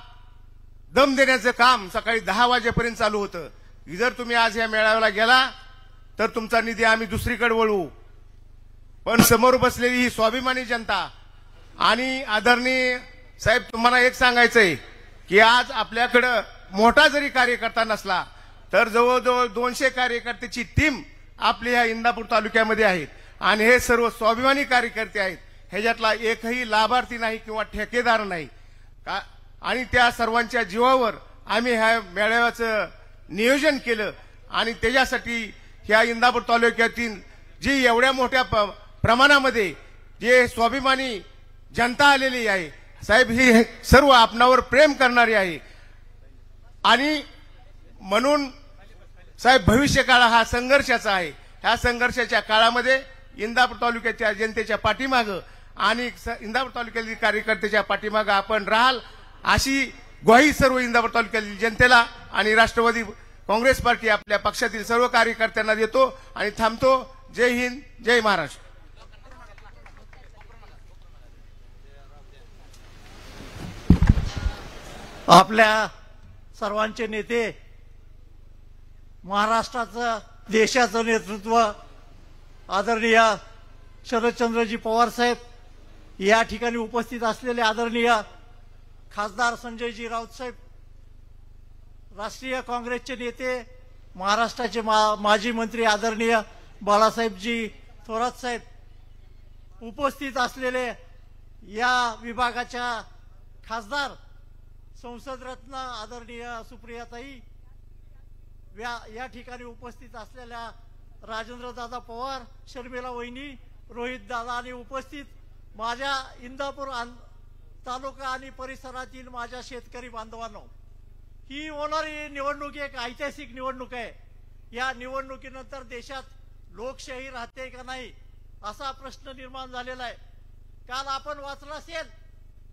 दम देण्याचं काम सकाळी 10 वाजेपर्यंत चालू होतं. जर तुम्ही आज या मेळाव्याला गेला तर तुमचा निधी आम्ही दुसरीकडे वळवू. पण समोर बसलेली ही स्वाभिमानी जनता आणि आदरणीय साहेब, तुम्हाला एक सांगायचंय की आज आपल्याकडं मोठा जरी कार्यकर्ता नसला तर जवळजवळ 200 कार्यकर्त्याची टीम आपल्या ह्या इंदापूर तालुक्यामध्ये आहेत आणि हे सर्व स्वाभिमानी कार्यकर्ते आहेत. ह्याच्यातला एकही लाभार्थी नाही किंवा ठेकेदार नाही आणि त्या सर्वांच्या जीवावर आम्ही ह्या मेळाव्याचं नियोजन केलं आणि त्याच्यासाठी ह्या इंदापूर तालुक्यातील जी एवढ्या मोठ्या प्रमाणामध्ये जे स्वाभिमानी जनता आलेली आहे साहेब, ही सर्व आपणावर प्रेम करणारी आहे आणि म्हणून साहेब भविष्यकाळ हा संघर्षाचा आहे. ह्या संघर्षाच्या काळामध्ये इंदापूर तालुक्याच्या जनतेच्या पाठीमागं आणि इंदापूर तालुक्यातील कार्यकर्त्याच्या पाठीमागं आपण राहाल अशी ग्वाही सर्व इंदापूर तालुक्यातील जनतेला आणि राष्ट्रवादी काँग्रेस पार्टी आपल्या पक्षातील सर्व कार्यकर्त्यांना देतो आणि थांबतो. जय हिंद, जय महाराष्ट्र. आपल्या सर्वांचे नेते, महाराष्ट्राचं देशाचं नेतृत्व आदरणीय शरदचंद्रजी पवार साहेब, या ठिकाणी उपस्थित असलेले आदरणीय खासदार संजयजी राऊत साहेब, राष्ट्रीय काँग्रेसचे नेते, महाराष्ट्राचे माजी मंत्री आदरणीय बाळासाहेबजी थोरात साहेब, उपस्थित असलेले या विभागाच्या खासदार संसद रत्न आदरणीय सुप्रियाताई, या ठिकाणी उपस्थित असलेल्या राजेंद्रदादा पवार, शर्मिला वहिनी, रोहित दादा आणि उपस्थित माझ्या इंदापूर तालुका आणि परिसरातील माझ्या शेतकरी बांधवांनो, ही होणारी निवडणूक एक ऐतिहासिक निवडणूक आहे. या निवडणुकीनंतर देशात लोकशाही राहते का नाही असा प्रश्न निर्माण झालेला आहे. काल आपण वाचलं असेल,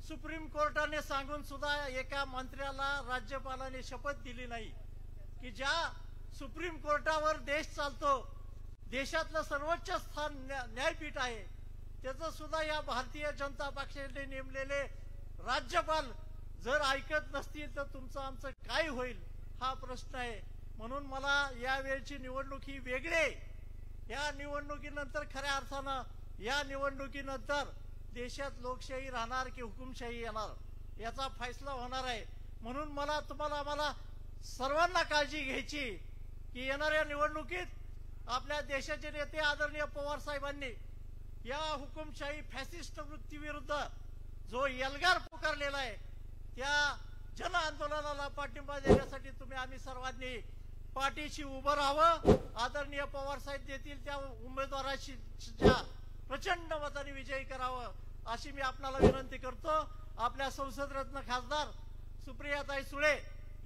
सुप्रीम कोर्टाने सांगून सुद्धा एका मंत्र्याला राज्यपालाने शपथ दिली नाही की ज्या सुप्रीम कोर्टावर देश चालतो, देशातलं सर्वोच्च स्थान न्यायपीठ आहे, त्याचं सुद्धा या भारतीय जनता पक्षाने नेमलेले राज्यपाल जर ऐकत नसतील तर तुमचं आमचं काय होईल हा प्रश्न आहे. म्हणून मला या वेळची निवडणूक ही वेगळी आहे. या निवडणुकीनंतर खऱ्या अर्थानं या निवडणुकीनंतर देशात लोकशाही राहणार की हुकुमशाही येणार याचा फैसला होणार आहे. म्हणून मला सर्वांना काळजी घ्यायची की येणाऱ्या निवडणुकीत आपल्या देशाचे नेते आदरणीय पवार साहेबांनी या हुकुमशाही फॅसिस्ट वृत्तीविरुद्ध जो एल्गार पुकारलेला आहे त्या जन आंदोलनाला पाठिंबा देण्यासाठी आम्ही सर्वांनी पाठीशी उभं राहावं. आदरणीय पवार साहेब देतील त्या उमेदवाराची प्रचंड मताने विजयी करावं अशी मी आपल्याला विनंती करतो. आपल्या संसद रत्न खासदार सुप्रियाताई सुळे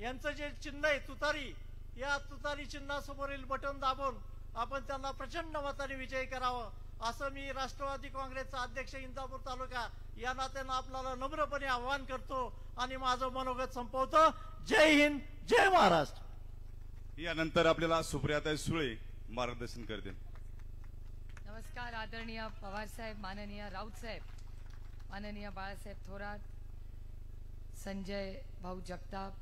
यांचं जे चिन्ह आहे तुतारी, या तुतारी चिन्हासमोरील बटन दाबून आपण त्यांना प्रचंड मताने विजयी करावं असं मी राष्ट्रवादी काँग्रेसचा अध्यक्ष इंदापूर तालुका या नात्यानं आपल्याला नम्रपणे आवाहन करतो आणि माझं मनोगत संपवतो. जय हिंद, जय महाराष्ट्र. यानंतर आपल्याला सुप्रियाताई सुळे मार्गदर्शन करतील. नमस्कार. आदरणीय पवार साहेब, माननीय राऊत साहेब, माननीय बाळासाहेब थोरात, संजय भाऊ जगताप,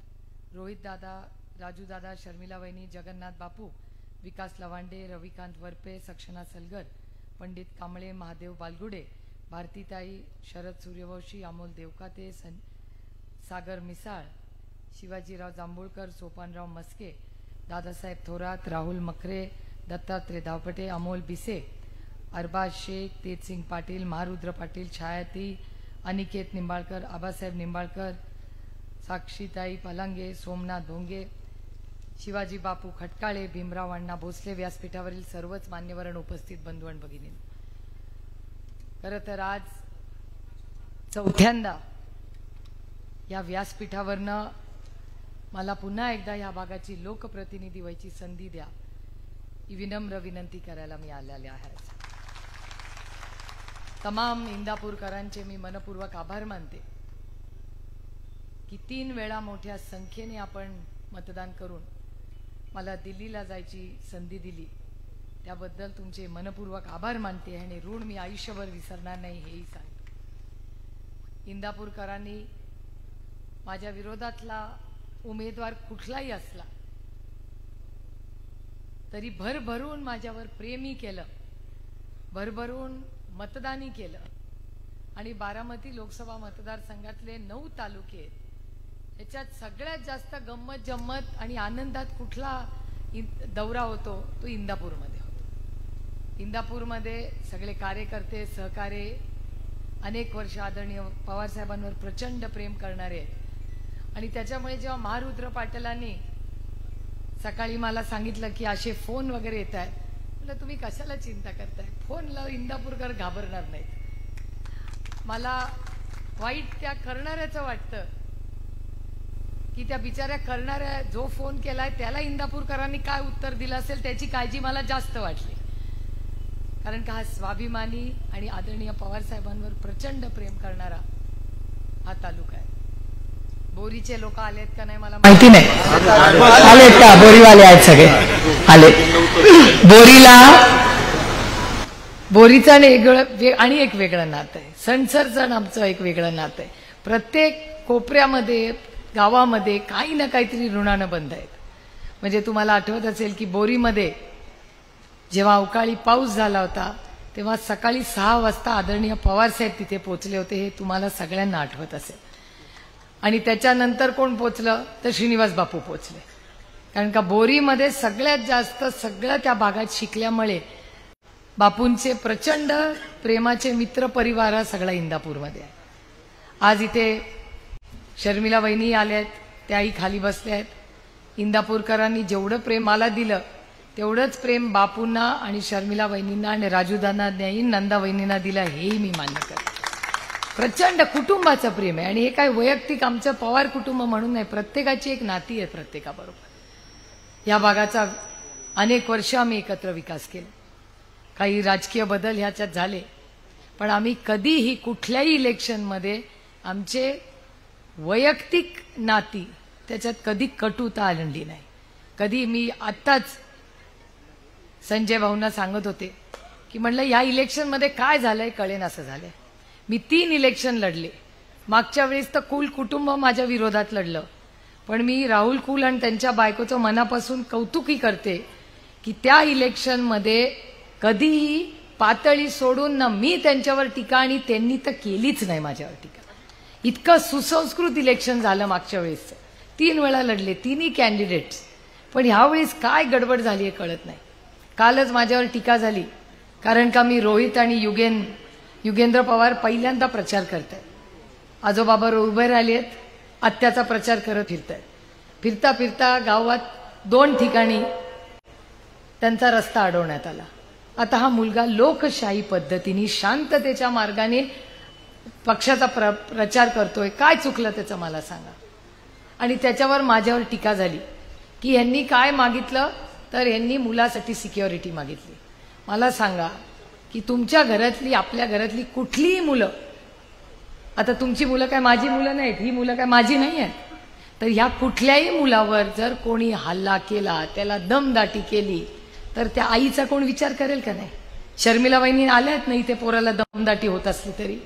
रोहित दादा, राजू दादा, शर्मिला वहिनी, जगन्नाथ बापू, विकास लवांडे, रविकांत वरपे, सक्षना सलगर, पंडित कांबळे, महादेव बालगुडे, भारतीताई, शरद सूर्यवंशी, अमोल देवकाते, सागर मिसाळ, शिवाजीराव जांभूळकर, सोपानराव मस्के, दादासाहेब थोरात, राहुल मखरे, दत्तात्रय धावपटे, अमोल बिसे, अरबाज शेख, तेजसिंग पाटील, महारुद्र पाटील, छायाती, अनिकेत निंबाळकर, आबासाहेब निंबाळकर, साक्षीताई पलांगे, सोमनाथ धोंगे, शिवाजी बापू खटकाळे, भीमराव अण्णा भोसले, व्यासपीठावरील सर्वच मान्यवरांना उपस्थित बंधू आणि भगिनी, खरं तर आज चौथ्यांदा या व्यासपीठावरनं मला पुन्हा एकदा या भागाची लोकप्रतिनिधी व्हायची संधी द्या ही विनम्र विनंती करायला मी आलेले आहे. तमाम इंदापूरकरांचे मी मनपूर्वक आभार मानते की 3 वेळा मोठ्या संख्येने आपण मतदान करून मला दिल्लीला जायची संधी दिली त्याबद्दल तुमचे मनपूर्वक आभार मानते आणि ऋण मी आयुष्यभर विसरणार नाही हेही सांगते. इंदापूरकरांनी माझ्या विरोधातला उमेदवार कुठलाही असला तरी भरभरून माझ्यावर प्रेमही केलं, भरभरून मतदानही केलं आणि बारामती लोकसभा मतदारसंघातले 9 तालुके याच्यात सगळ्यात जास्त गंमत जम्मत आणि आनंदात कुठला दौरा होतो तो इंदापूरमध्ये होतो. इंदापूरमध्ये सगळे कार्यकर्ते सहकारी अनेक वर्ष आदरणीय पवार साहेबांवर प्रचंड प्रेम करणारे आहेत आणि त्याच्यामुळे जेव्हा महारुद्र पाटलांनी सकाळी मला सांगितलं की असे फोन वगैरे येत आहेत, म्हटलं तुम्ही कशाला चिंता करताय, फोनला इंदापूरकर घाबरणार नाहीत. मला वाईट त्या करणाऱ्याचं वाटतं की त्या बिचाऱ्या करणाऱ्या जो फोन केलाय त्याला इंदापूरकरांनी काय उत्तर दिलं असेल त्याची काळजी मला जास्त वाटली. कारण का हा स्वाभिमानी आणि आदरणीय पवार साहेबांवर प्रचंड प्रेम करणारा हा तालुका आहे. बोरीचे लोक आलेत का नाही मला माहिती नाही, आलेत का? बोरीवाले आहेत सगळे आले. बोरीचं आणि एक वेगळं नातं आहे, सणसरचं आमचं एक वेगळं नातं आहे. प्रत्येक कोपऱ्यामध्ये गावामध्ये काही ना काहीतरी ऋणानं बंद आहेत. म्हणजे तुम्हाला आठवत असेल की बोरीमध्ये जेव्हा अवकाळी पाऊस झाला होता तेव्हा सकाळी 6 वाजता आदरणीय पवार साहेब तिथे पोहोचले होते, हे तुम्हाला सगळ्यांना आठवत असेल. आणि त्याच्यानंतर कोण पोचलं तर श्रीनिवास बापू पोचले. कारण का बोरीमध्ये सगळ्यात जास्त सगळं त्या भागात शिकल्यामुळे बापूंचे प्रचंड प्रेमाचे मित्र परिवार हा सगळा इंदापूरमध्ये आहे. आज इथे शर्मिला वहिनी आल्यात, त्याही खाली बसल्या आहेत. इंदापूरकरांनी जेवढं प्रेम मला दिलं तेवढंच प्रेम बापूंना आणि शर्मिला वहिनींना आणि राजूदादांनाही नंदा वहिनींना दिलं, हेही मी मान्य करते. प्रचंड कुटुंबाचं प्रेम आहे आणि हे काय वैयक्तिक आमचं पवार कुटुंब म्हणून नाही, प्रत्येकाची एक नाती आहे प्रत्येकाबरोबर. या भागाचा अनेक वर्ष आम्ही एकत्र विकास केला, काही राजकीय बदल ह्याच्यात झाले, पण आम्ही कधीही कुठल्याही इलेक्शनमध्ये आमचे वैयक्तिक नाती त्याच्यात कधी कटुता आणली नाही. कधी मी आत्ताच संजय भाऊंना सांगत होते की म्हणलं या इलेक्शनमध्ये काय झालंय कळेन असं झालंय. मी 3 इलेक्शन लढले, मागच्या वेळेस तर कुल कुटुंब माझ्या विरोधात लढलं, पण मी राहुल कुल आणि त्यांच्या बायकोचं मनापासून कौतुकही करते की त्या इलेक्शनमध्ये कधीही पातळी सोडून ना मी त्यांच्यावर टीका आणि त्यांनी तर केलीच नाही माझ्यावर टीका. इतकं सुसंस्कृत इलेक्शन झालं मागच्या वेळेस. 3 वेळा लढले, 3ही कॅन्डिडेट्स, पण ह्यावेळेस काय गडबड झाली हे कळत नाही. कालच माझ्यावर टीका झाली कारण का मी रोहित आणि युगेंद्र पवार पहिल्यांदा प्रचार करतायत. आजोबाबा उभे राहिले आहेत, आत्याचा प्रचार करत फिरतायत. फिरता फिरता गावात 2 ठिकाणी त्यांचा रस्ता अडवण्यात आला. आता हा मुलगा लोकशाही पद्धतीने शांततेच्या मार्गाने पक्षाचा प्रचार करतोय, काय चुकलं त्याचं मला सांगा. आणि त्याच्यावर माझ्यावर टीका झाली की यांनी काय मागितलं तर यांनी मुलासाठी सिक्युरिटी मागितली. मला सांगा की तुमच्या घरातली आपल्या घरातली कुठलीही मुलं, आता तुमची मुलं काय माझी मुलं नाहीत, ही मुलं काय माझी नाही आहेत, तर ह्या कुठल्याही मुलावर जर कोणी हल्ला केला, त्याला दमदाटी केली तर त्या आईचा कोण विचार करेल का नाही. शर्मिला वहिनी आल्यात नाही ते पोराला दमदाटी होत असली तरी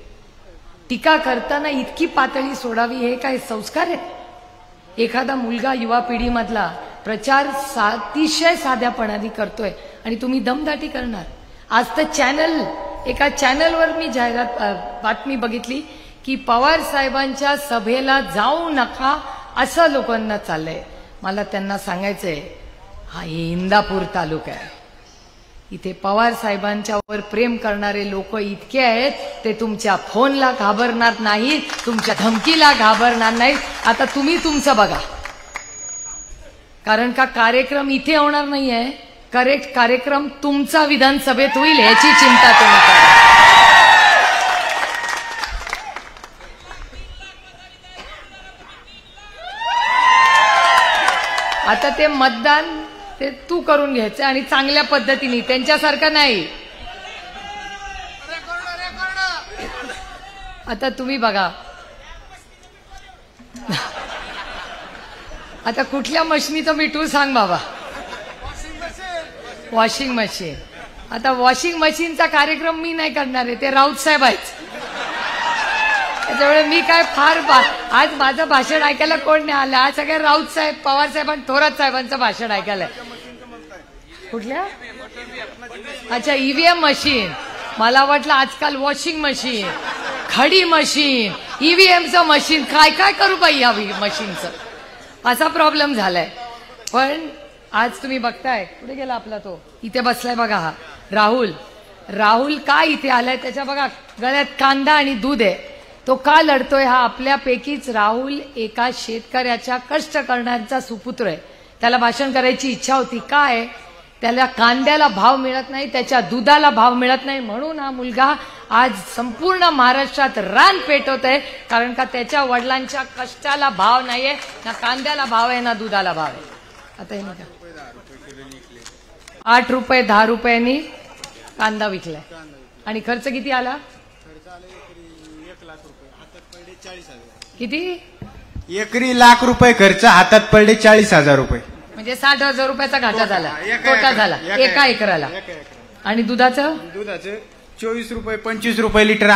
टीका करताना इतकी पातळी सोडावी हे काय संस्कार आहेत. एखादा मुलगा युवा पिढीमधला प्रचार अतिशय साध्यापणाने करतोय आणि तुम्ही दमदाटी करणार. आज तर एका चॅनलवर मी बातमी बघितली की पवार साहेबांच्या सभेला जाऊ नका असं लोकांना चाललंय. मला त्यांना सांगायचंय हा इंदापूर तालुका आहे, इथे पवार साहेबांच्यावर प्रेम करणारे लोक इतके आहेत ते तुमच्या फोनला घाबरणार नाहीत, तुमच्या धमकीला घाबरणार नाहीत. आता तुम्ही तुमचं बघा, कारण का कार्यक्रम इथे होणार नाहीये, करेक्ट कार्यक्रम तुमचा विधानसभेत होईल याची चिंता तुम्ही करा. आता ते मतदान ते तू करून घ्यायचं आणि चांगल्या पद्धतीने, त्यांच्यासारखं नाही. आता तुम्ही बघा, आता कुठल्या मशनीचं मिठू सांग बाबा. Washing machine. आता वॉशिंग मशीनचा कार्यक्रम मी नाही करणार आहे, ते राऊत साहेब आहेत. त्याच्यामुळे मी काय आज माझं भाषण ऐकायला कोण नाही आलं. आज सगळे राऊत साहेब, पवार साहेब आणि थोरात साहेबांचं भाषण ऐकायला. कुठल्या? अच्छा, ईव्हीएम मशीन. मला वाटलं आजकाल वॉशिंग मशीन, खडी मशीन, ईव्हीएमचं मशीन, काय काय करू बाई या मशीनचं, असा प्रॉब्लेम झालाय. पण आज तुम्ही बघताय, कुठे गेला आपला तो, इथे बसलाय बघा हा राहुल का इथे आलाय, त्याच्या बघा गळ्यात कांदा आणि दूध आहे. तो का लढतोय? हा आपल्यापैकीच राहुल एका शेतकऱ्याच्या कष्ट करण्याचा सुपुत्र आहे. त्याला भाषण करायची इच्छा होती. काय? त्याला कांद्याला भाव मिळत नाही, त्याच्या दुधाला भाव मिळत नाही, म्हणून हा मुलगा आज संपूर्ण महाराष्ट्रात रान पेटवत आहे. कारण का त्याच्या वडिलांच्या कष्टाला भाव नाहीये, ना कांद्याला भाव आहे ना दुधाला भाव आहे. आता हे नका 8 रुपये 10 रुपयांनी कांदा विकलाय. आणि खर्च किती आला? किती? एकरी ₹1,00,000 खर्च, हातात पडले 40,000 रुपये. म्हणजे 60,000 रुपयाचा घाटा झाला, तोटा झाला एका एकराला. आणि दुधाचं 24 रुपये 25 रुपये लिटर.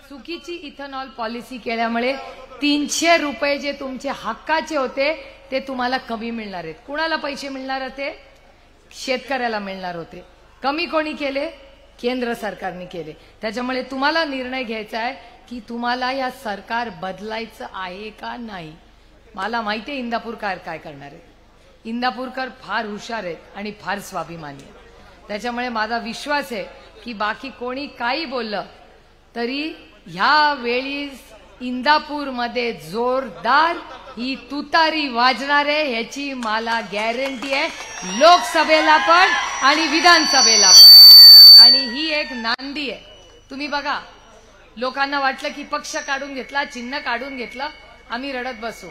चुकीची इथेनॉल पॉलिसी केल्यामुळे 300 रुपये जे तुमचे हक्काचे होते ते तुम्हाला कमी मिळणार आहेत. कुणाला पैसे मिळणार होते? शेतकऱ्याला मिळणार होते. कमी कोणी केले? केंद्र सरकारने केले. त्याच्यामुळे तुम्हाला निर्णय घ्यायचा आहे की तुम्हाला या सरकार बदलायचं आहे का नाही. मला माहिती आहे इंदापूरकर काय करणार आहे. इंदापूरकर फार हुशार आहेत आणि फार स्वाभिमानी आहेत. त्याच्यामुळे माझा विश्वास आहे की बाकी कोणी काही बोललं तरी ह्या वेळी इंदापूरमध्ये जोरदार ही तुतारी वाजणार आहे, ह्याची मला गॅरंटी आहे. लोकसभेला पण आणि विधानसभेला पण. आणि ही एक नांदी आहे. तुम्ही बघा, लोकांना वाटलं की पक्ष काढून घेतला, चिन्ह काढून घेतलं, आम्ही रडत बसू.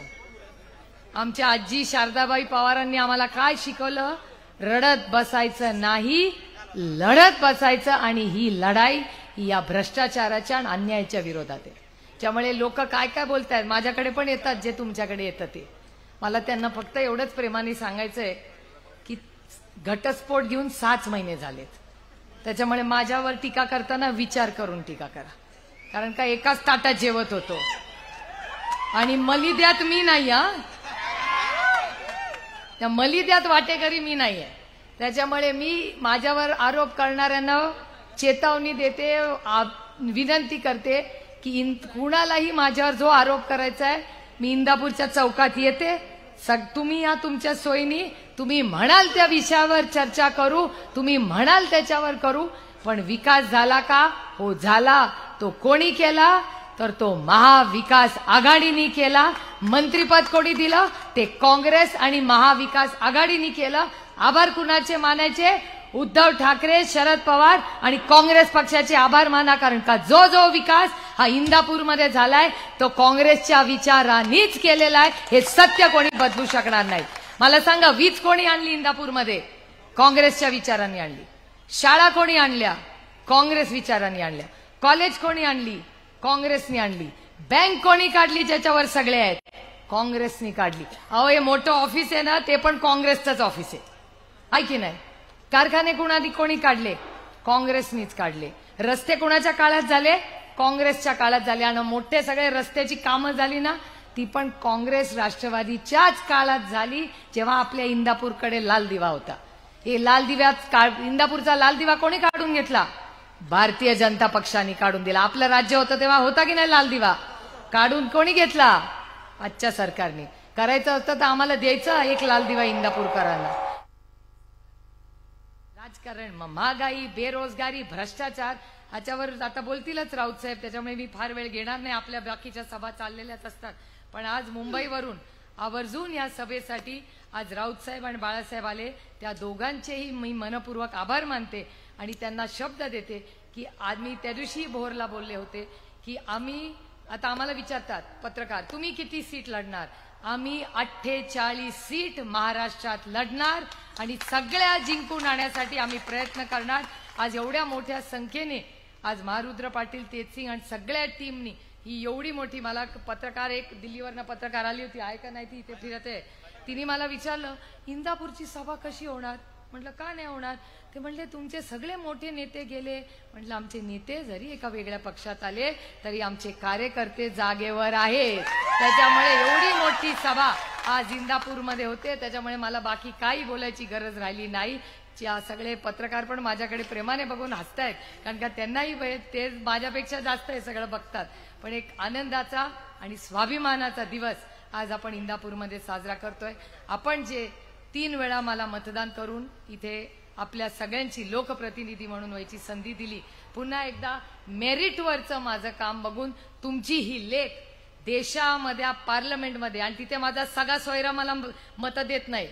आमच्या आजी शारदाबाई पवारांनी आम्हाला काय शिकवलं? रडत बसायचं नाही, लढत बसायचं. आणि ही लढाई या भ्रष्टाचाराच्या आणि अन्यायाच्या विरोधात आहे. त्यामुळे लोक काय काय बोलतायत, माझ्याकडे पण येतात जे तुमच्याकडे येतं ते. मला त्यांना फक्त एवढंच प्रेमाने सांगायचंय की घटस्फोट घेऊन 6 महिने झालेत. त्याच्यामुळे माझ्यावर टीका करताना विचार करून टीका करा. कारण का एकाच ताटात जेवत होतो आणि मलिद्यात मी नाही. त्या मलिद्यात वाटेकरी मी नाहीये. त्याच्यामुळे मी माझ्यावर आरोप करणाऱ्यांना चेतावणी देते, विनंती करते की कुणालाही माझ्यावर जो आरोप करायचा आहे, मी इंदापूरच्या चौकात येते. तुम्ही या तुमच्या सोयीनी तुम्ही म्हणाल त्या विषयावर चर्चा करू, तुम्ही म्हणाल त्याच्यावर करू. पण विकास झाला का? हो झाला. तो कोणी केला? तर तो महाविकास आघाडीने केला. मंत्रिपद कोणी दिलं? ते काँग्रेस आणि महाविकास आघाडीने केलं. आभार कुणाचे मानायचे? उद्धव ठाकरे, शरद पवार आणि काँग्रेस पक्षाचे आभार माना. कारण का जो जो विकास हा इंदापूरमध्ये झालाय तो काँग्रेसच्या विचारांनीच केलेला आहे. हे सत्य कोणी बदलू शकणार नाही. मला सांगा, वीज कोणी आणली इंदापूरमध्ये? काँग्रेसच्या विचारांनी आणली. शाळा कोणी आणल्या? काँग्रेस विचारांनी आणल्या. कॉलेज कोणी आणली? काँग्रेसनी आणली. बँक कोणी काढली ज्याच्यावर सगळे आहेत? काँग्रेसनी काढली. अहो, हे मोठं ऑफिस आहे ना, ते पण काँग्रेसचंच ऑफिस आहे की नाही? कारखाने कोणी काढले? काँग्रेसनीच काढले. रस्ते कोणाच्या काळात झाले? काँग्रेसच्या काळात झाले. आणि मोठे सगळे रस्त्याची कामं झाली ना, ती पण काँग्रेस राष्ट्रवादीच्याच काळात झाली, जेव्हा आपल्या इंदापूरकडे लाल दिवा होता. हे लाल दिव्यात इंदापूरचा लाल दिवा कोणी काढून घेतला? भारतीय जनता पक्षाने काढून दिला. आपलं राज्य होतं तेव्हा होता की नाही लाल दिवा? काढून कोणी घेतला? आजच्या सरकारने. करायचं असतं तर आम्हाला द्यायचं एक लाल दिवा इंदापूरकरांना. राजकारण, महागाई, बेरोजगारी, भ्रष्टाचार याच्यावर आता बोलतीलच राऊत साहेब, त्याच्यामुळे मी फार वेळ घेणार नाही. आपल्या बाकीच्या सभा चाललेल्याच असतात. पण आज मुंबईवरून आवर्जून या सभेसाठी आज राऊत साहेब आणि बाळासाहेब आले. त्या दोघांचेही मी मनपूर्वक आभार मानते आणि त्यांना शब्द देते की आज मी त्या दिवशी भोरला बोलले होते की आम्ही, आता आम्हाला विचारतात पत्रकार, तुम्ही किती सीट लढणार? आम्ही 48 सीट महाराष्ट्रात लढणार आणि सगळ्या जिंकून आणण्यासाठी आम्ही प्रयत्न करणार. आज एवढ्या मोठ्या संख्येने आज महारुद्र पाटील, तेजसिंग आणि सगळ्या टीमनी ही एवढी मोठी, मला पत्रकार, एक दिल्लीवरनं पत्रकार आली होती, आहे का नाही ती इथे फिरते, तिने मला विचारलं इंदापूरची सभा कशी होणार? म्हटलं का नाही होणार? ते म्हणले तुमचे सगळे मोठे नेते गेले. म्हटलं आमचे नेते जरी एका वेगळ्या पक्षात आले तरी आमचे कार्यकर्ते जागेवर आहेत. त्याच्यामुळे एवढी मोठी सभा आज इंदापूरमध्ये होते. त्याच्यामुळे मला बाकी काही बोलायची गरज राहिली नाही. सगळे पत्रकार पण माझ्याकडे प्रेमाने बघून हसतायत, कारण का त्यांनाही ते माझ्यापेक्षा जास्त हे सगळं बघतात. पण एक आनंदाचा आणि स्वाभिमानाचा दिवस आज आपण इंदापूरमध्ये साजरा करतोय. आपण जे 3 वेळा मला मतदान करून इथे आपल्या सगळ्यांची लोकप्रतिनिधी म्हणून व्हायची संधी दिली, पुन्हा एकदा मेरिटवरचं माझं काम बघून तुमची ही लेख देशामध्ये पार्लमेंटमध्ये, आणि तिथे माझा सगळा सोयरा मला मतं देत नाही,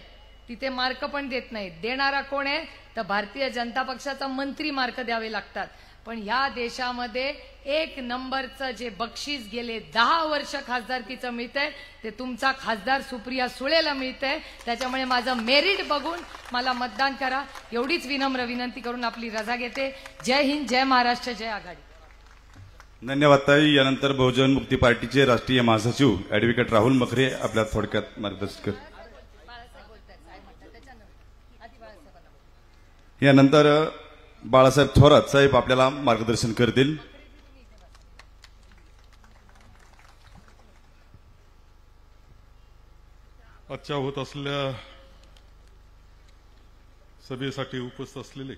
तिथे मार्क पण देत नाही. देणारा कोण आहे तर भारतीय जनता पक्षाचा मंत्री मार्क द्यावे लागतात. पण ह्या देशामध्ये 1 नंबरचं जे बक्षीस गेले 10 वर्ष खासदारकीचं मिळतंय ते तुमचा खासदार सुप्रिया सुळेला मिळतंय. त्याच्यामुळे माझं मेरिट बघून मला मतदान करा, एवढीच विनम्र विनंती करून आपली रजा घेते. जय हिंद, जय महाराष्ट्र, जय आघाडी. धन्यवाद ताई. यानंतर बहुजन मुक्ती पार्टीचे राष्ट्रीय महासचिव ऍडव्होकेट राहुल मखरे आपल्या थोडक्यात मार्गदर्शन करतील. यानंतर बाळासाहेब थोरात साहेब आपल्याला मार्गदर्शन करतील. आजच्या होत असलेल्या सभेसाठी उपस्थित असलेले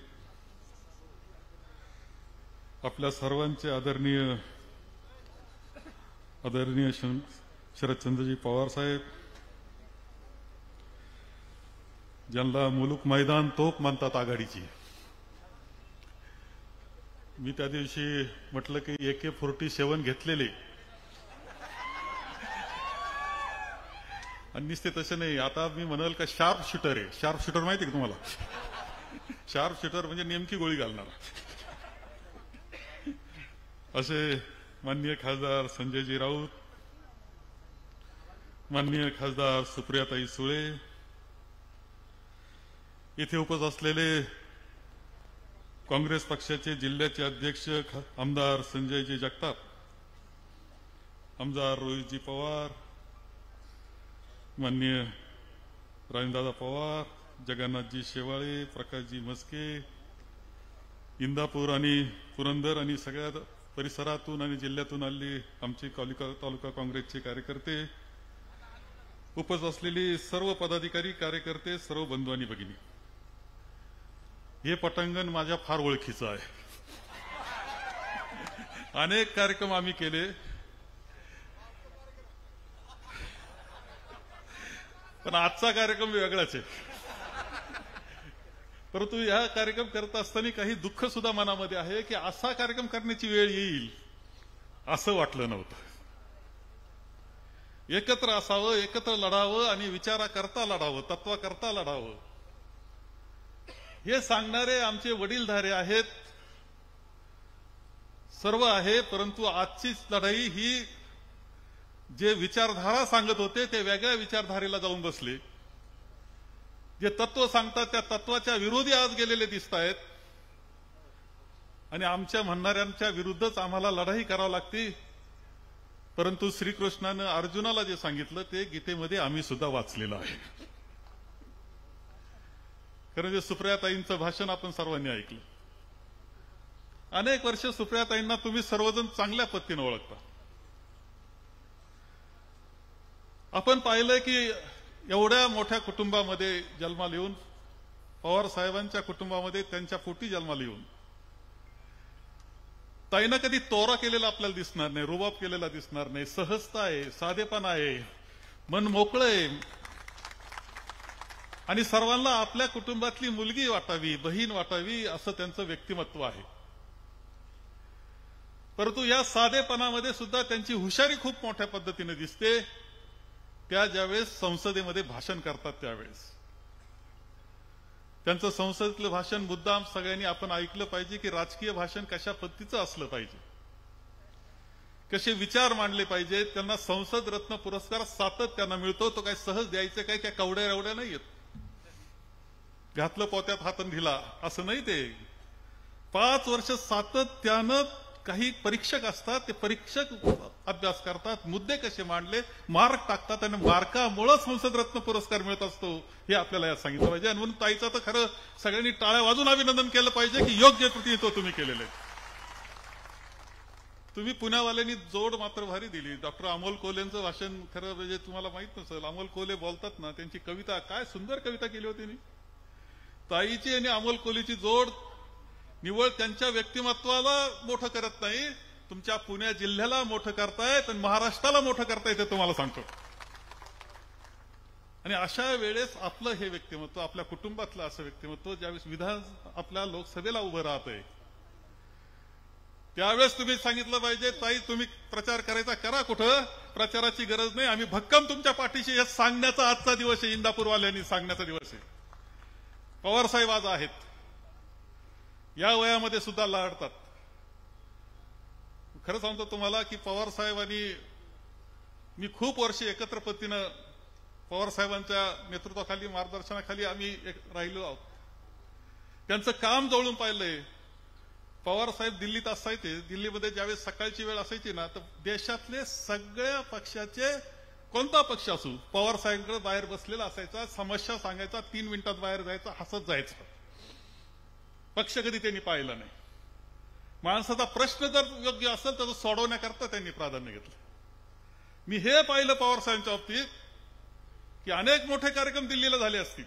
आपल्या सर्वांचे आदरणीय शरदचंद्रजी पवार साहेब, ज्यांना मुलूक मैदान तोप म्हणतात आघाडीची. मी त्या दिवशी म्हटलं की AK-47 घेतलेले, आणि नुसते तसे नाही, आता मी म्हणाल का शार्प शूटर आहे. शार्प शूटर माहिती का तुम्हाला? शार्प शूटर म्हणजे नेमकी गोळी घालणार. असे माननीय खासदार संजयजी राऊत, माननीय खासदार सुप्रियाताई सुळे, इथे उपस्थित असलेले काँग्रेस पक्षाचे जिल्ह्याचे अध्यक्ष आमदार संजयजी जगताप, आमदार रोहितजी पवार, माननीय राजेंद्रदादा पवार, जगन्नाथजी शेवाळे, प्रकाशजी मस्के, इंदापूर आणि पुरंदर आणि सगळ्या परिसरातून आणि जिल्ह्यातून आलेले आमचे तालुका काँग्रेसचे कार्यकर्ते, उपस्थित असलेली सर्व पदाधिकारी, कार्यकर्ते, सर्व बंधू आणि भगिनी, हे पटांगण माझ्या फार ओळखीचं आहे. अनेक कार्यक्रम आम्ही केले, पण आजचा कार्यक्रम वेगळाच आहे. परंतु हा कार्यक्रम करत असताना काही दुःख सुद्धा मनामध्ये आहे की असा कार्यक्रम करण्याची वेळ येईल असं वाटलं नव्हतं. एकत्र असावं, एकत्र लढावं आणि विचाराकरता लढावं, तत्वाकरता लढावं, हे सांगणारे आमचे वडीलधारे आहेत, सर्व आहे. परंतु आजची लढाई ही जे विचारधारा सांगत होते ते वेगळ्या विचारधारेला जाऊन बसले. जे तत्व सांगतात त्या तत्वाच्या विरोधी आज गेलेले दिसत आहेत आणि आमच्या म्हणणाऱ्यांच्या विरुद्धच आम्हाला लढाई करावी लागते. परंतु श्रीकृष्णानं अर्जुनाला जे सांगितलं ते गीतेमध्ये आम्ही सुद्धा वाचलेलं आहे. कारण जे सुप्रियाताईंचं भाषण आपण सर्वांनी ऐकलं. अनेक वर्ष सुप्रियाताईंना तुम्ही सर्वजण चांगल्या पद्धतीने ओळखता. आपण पाहिलं की एवढ्या मोठ्या कुटुंबामध्ये जन्माला येऊन, पवार साहेबांच्या कुटुंबामध्ये त्यांच्या पोटी जन्माला येऊन, ताईनं कधी तोरा केलेला आपल्याला दिसणार नाही, रुबाब केलेला दिसणार नाही. सहजता आहे, साधेपणा आहे, मन मोकळंय आणि सर्वांना आपल्या कुटुंबातली मुलगी वाटावी, बहीण वाटावी असं त्यांचं व्यक्तिमत्व आहे. परंतु या साधेपणामध्ये सुद्धा त्यांची हुशारी खूप मोठ्या पद्धतीने दिसते. त्या ज्यावेळेस संसदेमध्ये भाषण करतात त्यावेळेस त्यांचं संसदेतलं भाषण मुद्दाम सगळ्यांनी आपण ऐकलं पाहिजे की राजकीय भाषण कशा पद्धतीचं असलं पाहिजे, कसे विचार मांडले पाहिजेत. त्यांना संसद रत्न पुरस्कार सातत्यानं मिळतो. तो काय सहज द्यायचं काय त्या कवड्या रवड्या नाही येत, घातलं पोत्यात हातन दिला असं नाही. ते 5 वर्ष सातत्यानं काही परीक्षक असतात, ते परीक्षक अभ्यास करतात, मुद्दे कसे मांडले, मार्क टाकतात आणि मार्कामुळे संसद रत्न पुरस्कार मिळत असतो हे आपल्याला यात सांगितलं पाहिजे. आणि म्हणून ताईचं तर खरं सगळ्यांनी टाळ्या वाजून अभिनंदन केलं पाहिजे की योग्य प्रतिनिधित्व तुम्ही केलेलं आहे. तुम्ही पुण्यावाल्यांनी जोड मात्र भारी दिली. डॉक्टर अमोल कोल्हेंचं भाषण खरं म्हणजे तुम्हाला माहित नसेल, अमोल कोल्हे बोलतात ना, त्यांची कविता काय सुंदर कविता केली होती. ताईची आणि अमोल कोल्हेची जोड निवळ त्यांच्या व्यक्तिमत्वाला मोठं करत नाही, तुमच्या पुणे जिल्ह्याला मोठं करतायत आणि महाराष्ट्राला मोठं करतायत ते तुम्हाला सांगतो. आणि अशा वेळेस आपलं हे व्यक्तिमत्व, आपल्या कुटुंबातलं असं व्यक्तिमत्व ज्यावेळेस विधान आपल्या लोकसभेला उभं राहतंय त्यावेळेस तुम्ही सांगितलं पाहिजे, ताई तुम्ही प्रचार करायचा करा, कुठं प्रचाराची गरज नाही, आम्ही भक्कम तुमच्या पाठीशी. हे सांगण्याचा आजचा दिवस आहे, इंदापूरवाल्यांनी सांगण्याचा दिवस आहे. पवार साहेब आज आहेत, या वयामध्ये सुद्धा लढतात. खरं सांगतो तुम्हाला की पवार साहेबांनी मी खूप वर्ष एकत्र पद्धतीनं पवार साहेबांच्या नेतृत्वाखाली, मार्गदर्शनाखाली आम्ही राहिलो आहोत. त्यांचं काम जवळून पाहिलंय. पवार साहेब दिल्लीत असायचे, दिल्लीमध्ये ज्यावेळेस सकाळची वेळ असायची ना, तर देशातले सगळ्या पक्षाचे, कोणता पक्ष असू, पवार साहेबांकडे बाहेर बसलेला असायचा, समस्या सांगायचा, 3 मिनिटात बाहेर जायचा, हसत जायचं. पक्ष कधी त्यांनी पाहिला नाही. माणसाचा प्रश्न जर योग्य असेल तर तो सोडवण्याकरता त्यांनी प्राधान्य घेतलं. मी हे पाहिलं पवार साहेबांच्या बाबतीत की अनेक मोठे कार्यक्रम दिल्लीला झाले असतील,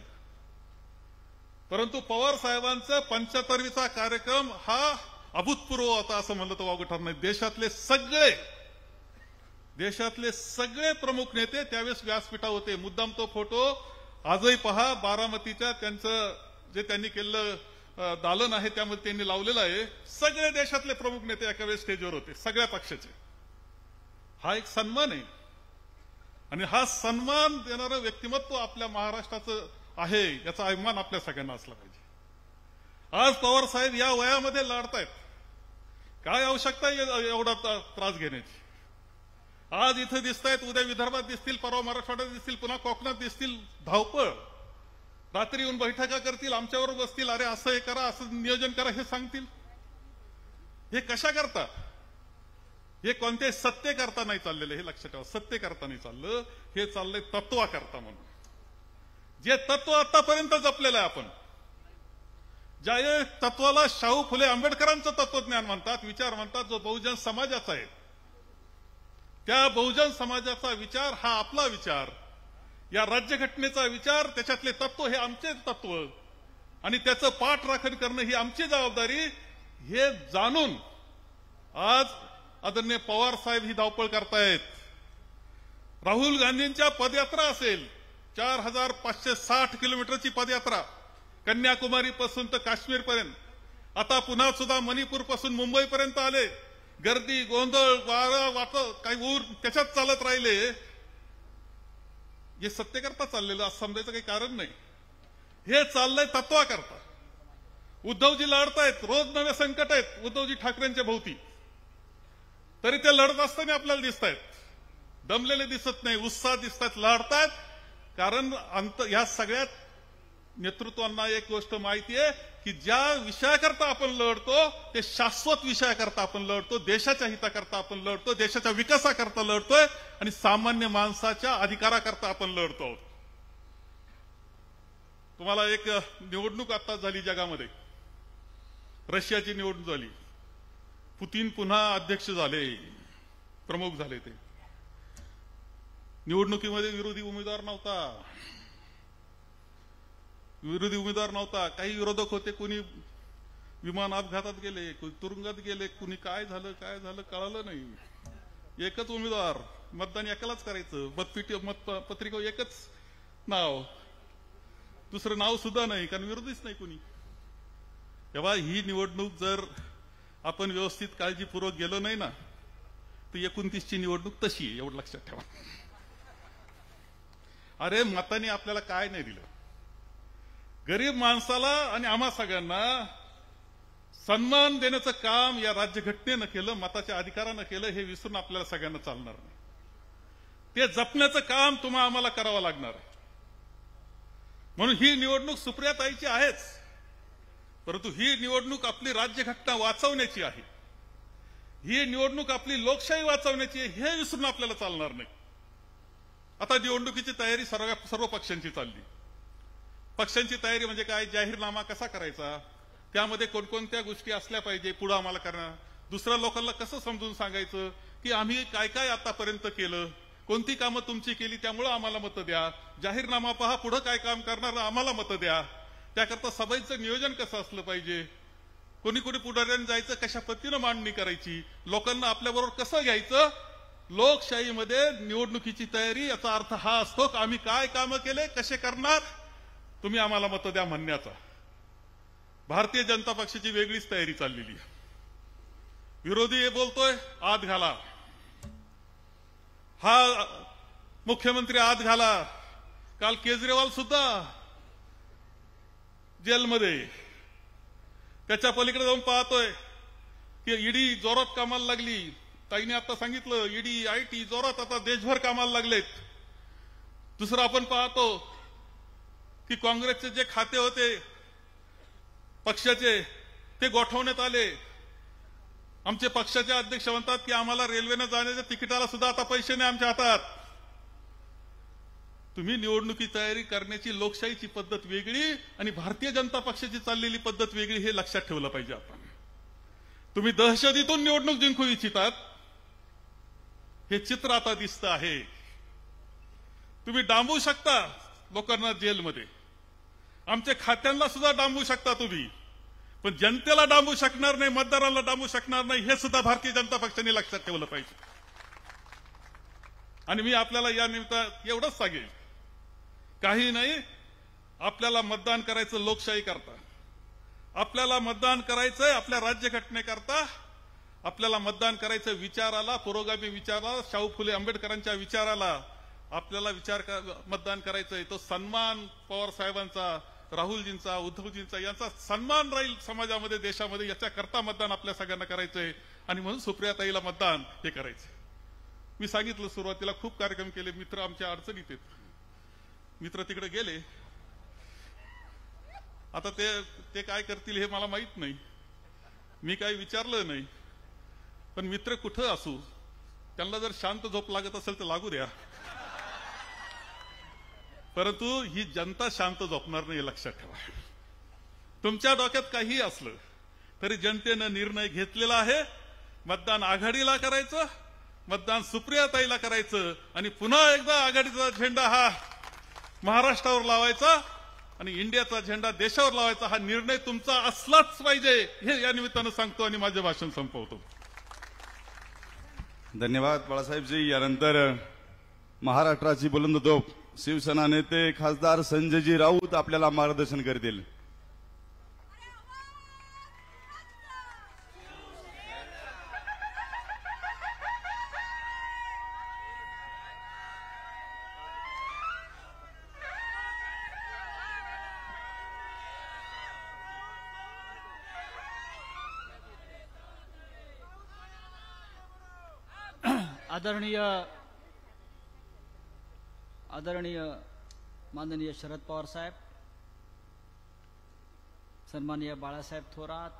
परंतु पवार साहेबांचा 75वीचा कार्यक्रम हा अभूतपूर्व होता असं म्हणलं तर वावगं ठरणार नाही. देशातले सगळे प्रमुख नेते त्यावेळेस व्यासपीठावर होते. मुद्दाम तो फोटो आजही पहा, बारामतीच्या त्यांचं जे त्यांनी केलेलं दालन आहे त्यामध्ये त्यांनी लावलेलं आहे. सगळे देशातले प्रमुख नेते एका वेळेस स्टेजवर होते, सगळ्या पक्षाचे. हा एक सन्मान आहे आणि हा सन्मान देणारं व्यक्तिमत्व आपल्या महाराष्ट्राचं आहे, याचा अभिमान आपल्या सगळ्यांना असला पाहिजे. आज पवार साहेब या वयामध्ये लढतायत, काय आवश्यकता एवढा त्रास घेण्याची. आज इथे दिसतायत, उद्या विदर्भात दिसतील, परवा मराठवाड्यात दिसतील, पुन्हा कोकणात दिसतील. धावपळ, रात्री येऊन बैठका करतील, आमच्याबरोबर बसतील, अरे असं हे करा, असं नियोजन करा, हे सांगतील. हे कशा करता? हे कोणत्याही सत्य करता नाही चाललेलं, हे लक्षात ठेवा. सत्य करता नाही चाललं, हे चाललंय तत्वा करता म्हणून. जे तत्व आतापर्यंत जपलेलं आहे आपण, ज्या तत्वाला शाहू फुले आंबेडकरांचं तत्वज्ञान म्हणतात, विचार म्हणतात, जो बहुजन समाजाचा आहे, त्या बहुजन समाजाचा विचार हा आपला विचार, या राज्यघटनेचा विचार, त्याच्यातले तत्व हे आमचे तत्व आणि त्याचं पाठराखण करणं ही आमची जबाबदारी. हे जाणून आज आदरणीय पवार साहेब ही धावपळ करतायत. राहुल गांधींच्या पदयात्रा असेल, 4560 किलोमीटरची पदयात्रा, कन्याकुमारी पासून तर काश्मीर पर्यंत. आता पुन्हा सुद्धा मणिपूर पासून मुंबई पर्यंत आले. गर्दी, गोंधळ, वारा वाट, काही ऊर त्याच्यात चालत राहिले. हे सत्य करता चाललेलं असं समजायचं काही कारण नाही. हे चाललंय तत्वा करता. उद्धवजी लढतायत, रोज नवे संकट आहेत उद्धवजी ठाकरेंच्या भोवती, तरी ते लढत असताना आपल्याला दिसत आहेत. दमलेले दिसत नाही, उत्साह दिसतात, लढतात. कारण या सगळ्यात नेतृत्वांना एक गोष्ट माहिती आहे की ज्या विषयाकरता आपण लढतो ते शाश्वत विषयाकरता आपण लढतो, देशाच्या हिताकरता आपण लढतो, देशाच्या विकासाकरता लढतोय आणि सामान्य माणसाच्या अधिकाराकरता आपण लढतो. तुम्हाला एक निवडणूक आता झाली जगामध्ये, रशियाची निवडणूक झाली. पुतीन पुन्हा अध्यक्ष झाले, प्रमुख झाले. ते निवडणुकीमध्ये विरोधी उमेदवार नव्हता. काही विरोधक होते, कुणी विमान अपघातात गेले, कुणी तुरुंगात गेले, कुणी काय झालं कळालं नाही. एकच उमेदवार मतदान एकालाच करायचं, मतपत्रिका एकच नाव, दुसरं नाव सुद्धा नाही, कारण विरोधीच नाही कोणी. तेव्हा ही निवडणूक जर आपण व्यवस्थित काळजीपूर्वक गेलो नाही ना तर 29ची निवडणूक तशी आहे, एवढं लक्षात ठेवा. अरे मताने आपल्याला काय नाही दिलं, गरीब माणसाला आणि आम्हा सगळ्यांना सन्मान देण्याचं काम या राज्यघटनेनं केलं, मताच्या अधिकारानं केलं. हे विसरून आपल्याला सगळ्यांना चालणार नाही. ते जपण्याचं काम तुम्हाला आम्हाला करावं लागणार आहे. म्हणून ही निवडणूक सुप्रियाताईची आहेच, परंतु ही निवडणूक आपली राज्यघटना वाचवण्याची आहे, ही निवडणूक आपली लोकशाही वाचवण्याची आहे, हे विसरून आपल्याला चालणार नाही. आता निवडणुकीची तयारी सर्व पक्षांची चालली. पक्षांची तयारी म्हणजे काय, जाहीरनामा कसा करायचा, त्यामध्ये कोणकोणत्या गोष्टी असल्या पाहिजे पुढे आम्हाला करणार, दुसऱ्या लोकांना कसं समजून सांगायचं की आम्ही काय काय आतापर्यंत केलं, कोणती कामं तुमची केली त्यामुळे आम्हाला मतं द्या, जाहीरनामा पहा पुढे काय काम करणार आम्हाला मतं द्या. त्याकरता सभेचं नियोजन कसं असलं पाहिजे, कोणी कोणी पुढाऱ्यांनी जायचं, कशा पद्धतीनं मांडणी करायची, लोकांना आपल्याबरोबर कसं घ्यायचं. लोकशाहीमध्ये निवडणुकीची तयारी याचा अर्थ हा असतो की आम्ही काय कामं केले, कसे करणार, तुम्ही आम्हाला मतं द्या म्हणण्याचा. भारतीय जनता पक्षाची वेगळीच तयारी चाललेली आहे. विरोधी बोलतोय आत घाला, हा मुख्यमंत्री आत घाला. काल केजरीवाल सुद्धा जेलमध्ये, त्याच्या पलीकडे जाऊन पाहतोय की ईडी जोरात कामाला लागली. ताईने आता सांगितलं ईडी आयटी जोरात आता देशभर कामाला लागलेत. दुसरं आपण पाहतो की काँग्रेसचे जे खाते होते पक्षाचे ते गोठवण्यात आले. आमचे पक्षाचे अध्यक्ष म्हणतात की आम्हाला रेल्वेने जाण्याच्या तिकिटाला सुद्धा आता पैसे नाही आमच्या हातात. तुम्ही निवडणुकी तयारी करण्याची लोकशाहीची पद्धत वेगळी आणि भारतीय जनता पक्षाची चाललेली पद्धत वेगळी, हे लक्षात ठेवलं पाहिजे आपण. तुम्ही दहशतीतून निवडणूक जिंकू इच्छितात, हे चित्र आता दिसतं आहे. तुम्ही डांबू शकता लोकांना जेलमध्ये, आमच्या खात्यांना सुद्धा डांबू शकता तुम्ही, पण जनतेला डांबू शकणार नाही, मतदारांना डांबू शकणार नाही, हे सुद्धा भारतीय जनता पक्षाने लक्षात ठेवलं पाहिजे. आणि मी आपल्याला या निमित्त एवढंच सांगेन, काही नाही, आपल्याला मतदान करायचं लोकशाही करता, आपल्याला मतदान करायचंय आपल्या राज्यघटनेकरता, आपल्याला मतदान करायचं विचाराला, पुरोगामी विचाराला, शाहू फुले आंबेडकरांच्या विचाराला आपल्याला मतदान करायचंय. तो सन्मान पवार साहेबांचा, राहुलजींचा, उद्धवजींचा यांचा सन्मान राहील समाजामध्ये, देशामध्ये, याच्याकरता मतदान आपल्या सगळ्यांना करायचंय. आणि म्हणून सुप्रियाताईला मतदान हे करायचंय. मी सांगितलं सुरुवातीला खूप कार्यक्रम केले, मित्र आमच्या अडचणीत आहेत, मित्र तिकडे गेले. आता ते काय करतील हे मला माहित नाही, मी काही विचारलं नाही. पण मित्र कुठं असू, त्यांना जर शांत झोप लागत असेल तर लागू द्या, परंतु ही जनता शांत झोपणार नाही, लक्षात ठेवा. तुमच्या डोक्यात काही असलं तरी जनतेनं निर्णय घेतलेला आहे. मतदान आघाडीला करायचं, मतदान सुप्रियाताईला करायचं आणि पुन्हा एकदा आघाडीचा झेंडा हा महाराष्ट्रावर लावायचा आणि इंडियाचा झेंडा देशावर लावायचा. हा निर्णय तुमचा असलाच पाहिजे, हे या निमित्तानं सांगतो आणि माझे भाषण संपवतो. धन्यवाद बाळासाहेबजी. यानंतर महाराष्ट्राची बुलंद तोफ शिवसेना नेते खासदार संजयजी राऊत आपल्याला मार्गदर्शन करतील. आदरणीय माननीय शरद पवार साहेब, सन्माननीय बाळासाहेब थोरात,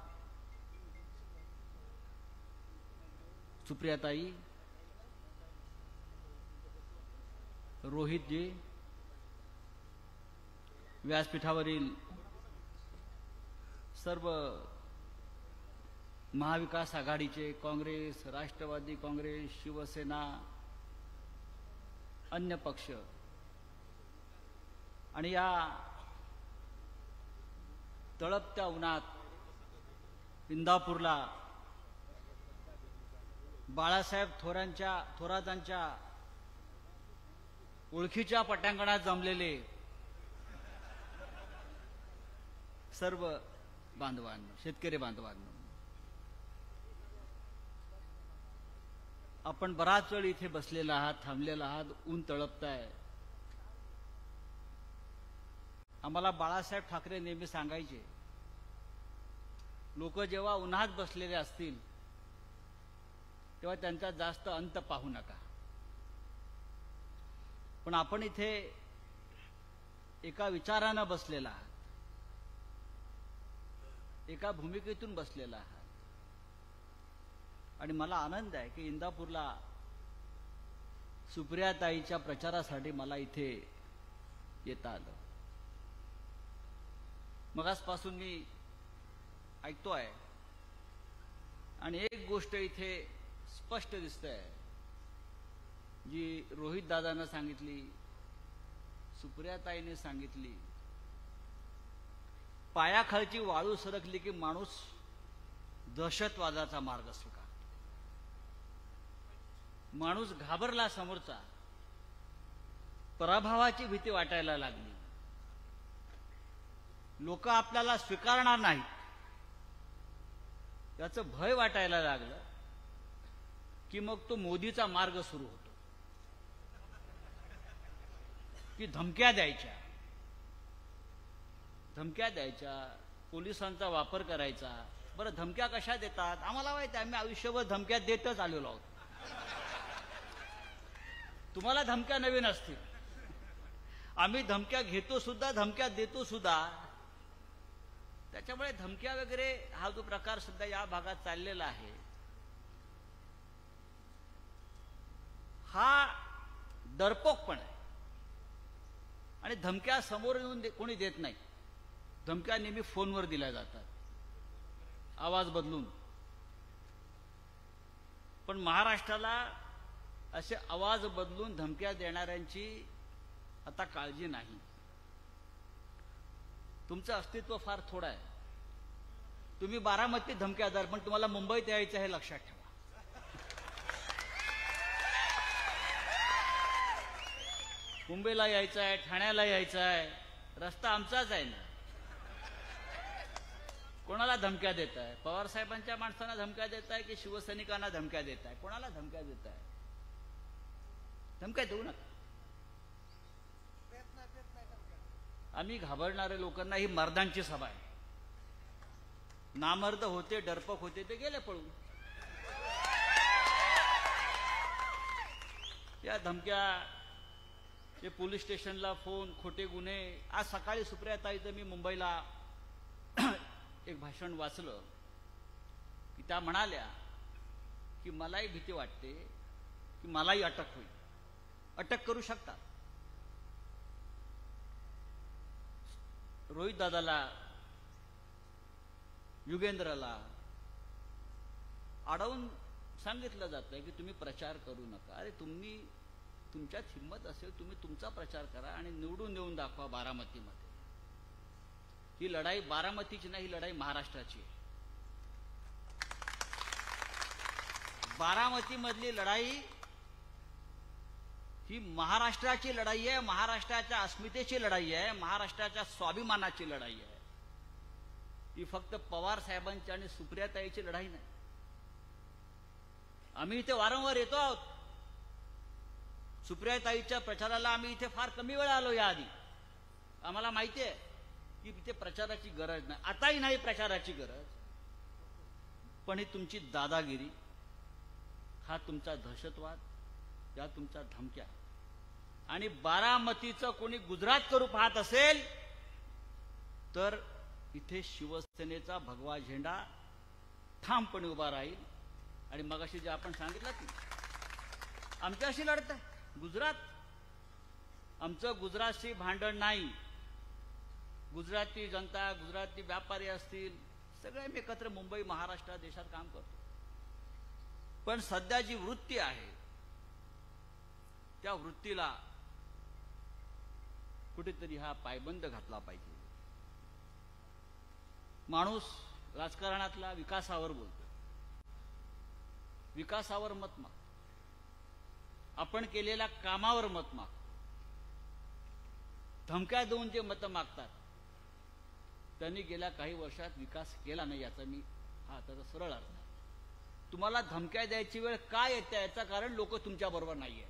सुप्रियाताई, रोहितजी, व्यासपीठावरील सर्व महाविकास आघाडीचे, काँग्रेस, राष्ट्रवादी काँग्रेस, शिवसेना, अन्य पक्ष आणि या तळपत्या उन्हात इंदापूरला बाळासाहेब थोरातांच्या ओळखीच्या पटांगणात जमलेले सर्व बांधवांनो, शेतकरी बांधवांनो, आपण बराच वेळ इथे बसलेला आहात, थांबलेला आहात, ऊन तळपताय. आम्हाला बाळासाहेब ठाकरे नेहमी सांगायचे, लोक जेव्हा उन्हात बसलेले असतील तेव्हा त्यांचा जास्त अंत पाहू नका. पण आपण इथे एका विचारानं बसलेला आहात, एका भूमिकेतून बसलेला आहात. आणि मला आनंद आहे की इंदापूरला सुप्रियाताईच्या प्रचारासाठी मला इथे येता आलं. मगासपासून मी ऐकतोय आणि एक गोष्ट इथे स्पष्ट दिसतंय, जी रोहित दादानं सांगितली, सुप्रियाताईने सांगितली. पायाखालची वाळू सरकली की माणूस दहशतवादाचा मार्ग स्वीकारतो. माणूस घाबरला, समोरचा पराभवाची भीती वाटायला लागली, लोक आपल्याला स्वीकारणार नाहीत याचं भय वाटायला लागलं की मग तो मोदीचा मार्ग सुरू होतो, की धमक्या द्यायच्या, पोलिसांचा वापर करायचा. बरं, धमक्या कशा देतात आम्हाला माहिती आहे, आम्ही आयुष्यभर धमक्या देतच आलेलो आहोत. तुम्हाला धमक्या नवीन असतील, आम्ही धमक्या घेतो सुद्धा, धमक्या देतो सुद्धा. त्याच्यामुळे धमक्या वगैरे हा जो प्रकार सुद्धा या भागात चाललेला आहे, हा डरपोकपण आहे. आणि धमक्या समोर येऊन कोणी देत नाही, धमक्या नेहमी फोनवर दिल्या जातात, आवाज बदलून. पण महाराष्ट्राला असे आवाज बदलून धमक्या देणाऱ्यांची आता काळजी नाही. तुमचं अस्तित्व फार थोडं आहे. तुम्ही बारामतीत धमक्या द्याल, पण तुम्हाला मुंबईत यायचं हे लक्षात ठेवा. मुंबईला यायचं आहे, ठाण्याला यायचं आहे, रस्ता आमचाच आहे ना. कोणाला धमक्या देत आहे? पवार साहेबांच्या माणसांना धमक्या देत आहे की शिवसैनिकांना धमक्या देत आहे? कोणाला धमक्या देत आहे? धमक्या देऊ नका. आम्ही घाबरणारे लोकांना ही मर्दांची सभा आहे. नामर्द होते, डरपक होते, ते गेले पळून. या धमक्या, ते पोलीस स्टेशनला फोन, खोटे गुन्हे. आज सकाळी सुप्रियाताईचं मी मुंबईला एक भाषण वाचलं की त्या म्हणाल्या की मलाही भीती वाटते की मलाही अटक होईल. अटक करू शकतात. रोहित दादाला, युगेंद्रला अडवून सांगितलं जातंय की तुम्ही प्रचार करू नका. अरे, तुम्ही तुमच्यात हिंमत असेल, तुम्ही तुमचा प्रचार करा आणि निवडून देऊन दाखवा बारामतीमध्ये. ही लढाई बारामतीची नाही, ही लढाई महाराष्ट्राची आहे. बारामतीमधली लढाई ही महाराष्ट्राची लढाई आहे, महाराष्ट्राच्या अस्मितेची लढाई आहे, महाराष्ट्राच्या स्वाभिमानाची लढाई आहे. ही फक्त पवार साहेबांची आणि सुप्रियाताईची लढाई नाही. आम्ही इथे वारंवार येतो आहोत. सुप्रियाताईच्या प्रचाराला आम्ही इथे फार कमी वेळा आलो याआधी. आम्हाला माहिती आहे की इथे प्रचाराची गरज नाही, आताही नाही प्रचाराची गरज. पण ही तुमची दादागिरी, हा तुमचा दहशतवाद, या तुमच्या धमक्या, आणि बारामतीचं कोणी गुजरात करू पाहत असेल तर इथे शिवसेनेचा भगवा झेंडा ठामपणे उभा राहील. आणि मगाशी जे आपण सांगितलं की आमच्याशी लढत आहे गुजरात, आमचं गुजरातशी भांडण नाही. गुजराती जनता, गुजराती व्यापारी असतील, सगळे मी एकत्र मुंबई, महाराष्ट्र, देशात काम करतो. पण सध्या जी वृत्ती आहे त्या वृत्तीला कुठेतरी हा पायबंद घातला पाहिजे. माणूस राजकारणातला विकासावर बोलतो, विकासावर मत मागतो, आपण केलेल्या कामावर मत मागतो. धमक्या देऊन जे मतं मागतात त्यांनी गेल्या काही वर्षात विकास केला नाही, याचा मी हा त्याचा सरळ अर्थ आहे. तुम्हाला धमक्या द्यायची वेळ काय येते याचं कारण लोक तुमच्या बरोबर नाहीये,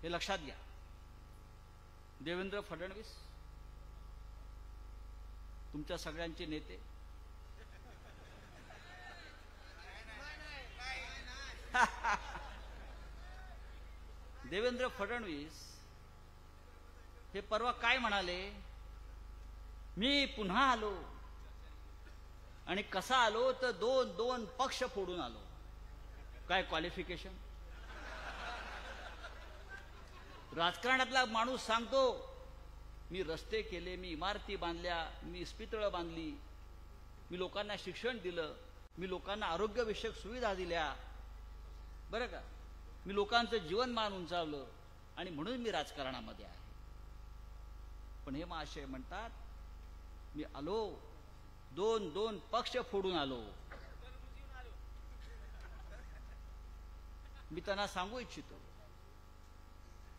हे लक्षात घ्या. देवेंद्र फडणवीस तुमच्या सगळ्यांचे नेते, देवेंद्र फडणवीस हे परवा काय म्हणाले, मी पुन्हा आलो आणि कसा आलो तर दोन पक्ष फोडून आलो. काय क्वालिफिकेशन? राजकारणातला माणूस सांगतो मी रस्ते केले, मी इमारती बांधल्या, मी इस्पितळं बांधली, मी लोकांना शिक्षण दिलं, मी लोकांना आरोग्यविषयक सुविधा दिल्या, बरं का, मी लोकांचं जीवनमान उंचावलं आणि म्हणून मी राजकारणामध्ये आहे. पण हे महाशय म्हणतात मी आलो दोन पक्ष फोडून आलो. मी त्यांना सांगू इच्छितो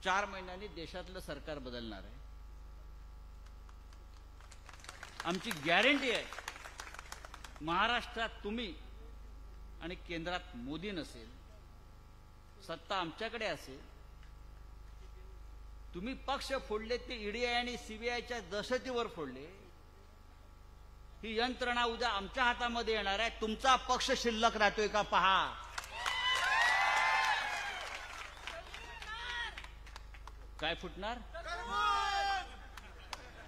4 महिन्यांनी देशातलं सरकार बदलणार आहे. आमची गॅरंटी आहे महाराष्ट्रात तुम्ही आणि केंद्रात मोदी नसेल, सत्ता आमच्याकडे असेल. तुम्ही पक्ष फोडले ते ईडी आणि सीबीआयच्या दहशतीवर फोडले. ही यंत्रणा उद्या आमच्या हातामध्ये येणार आहे. तुमचा पक्ष शिल्लक राहतोय का पहा. काय फुटणार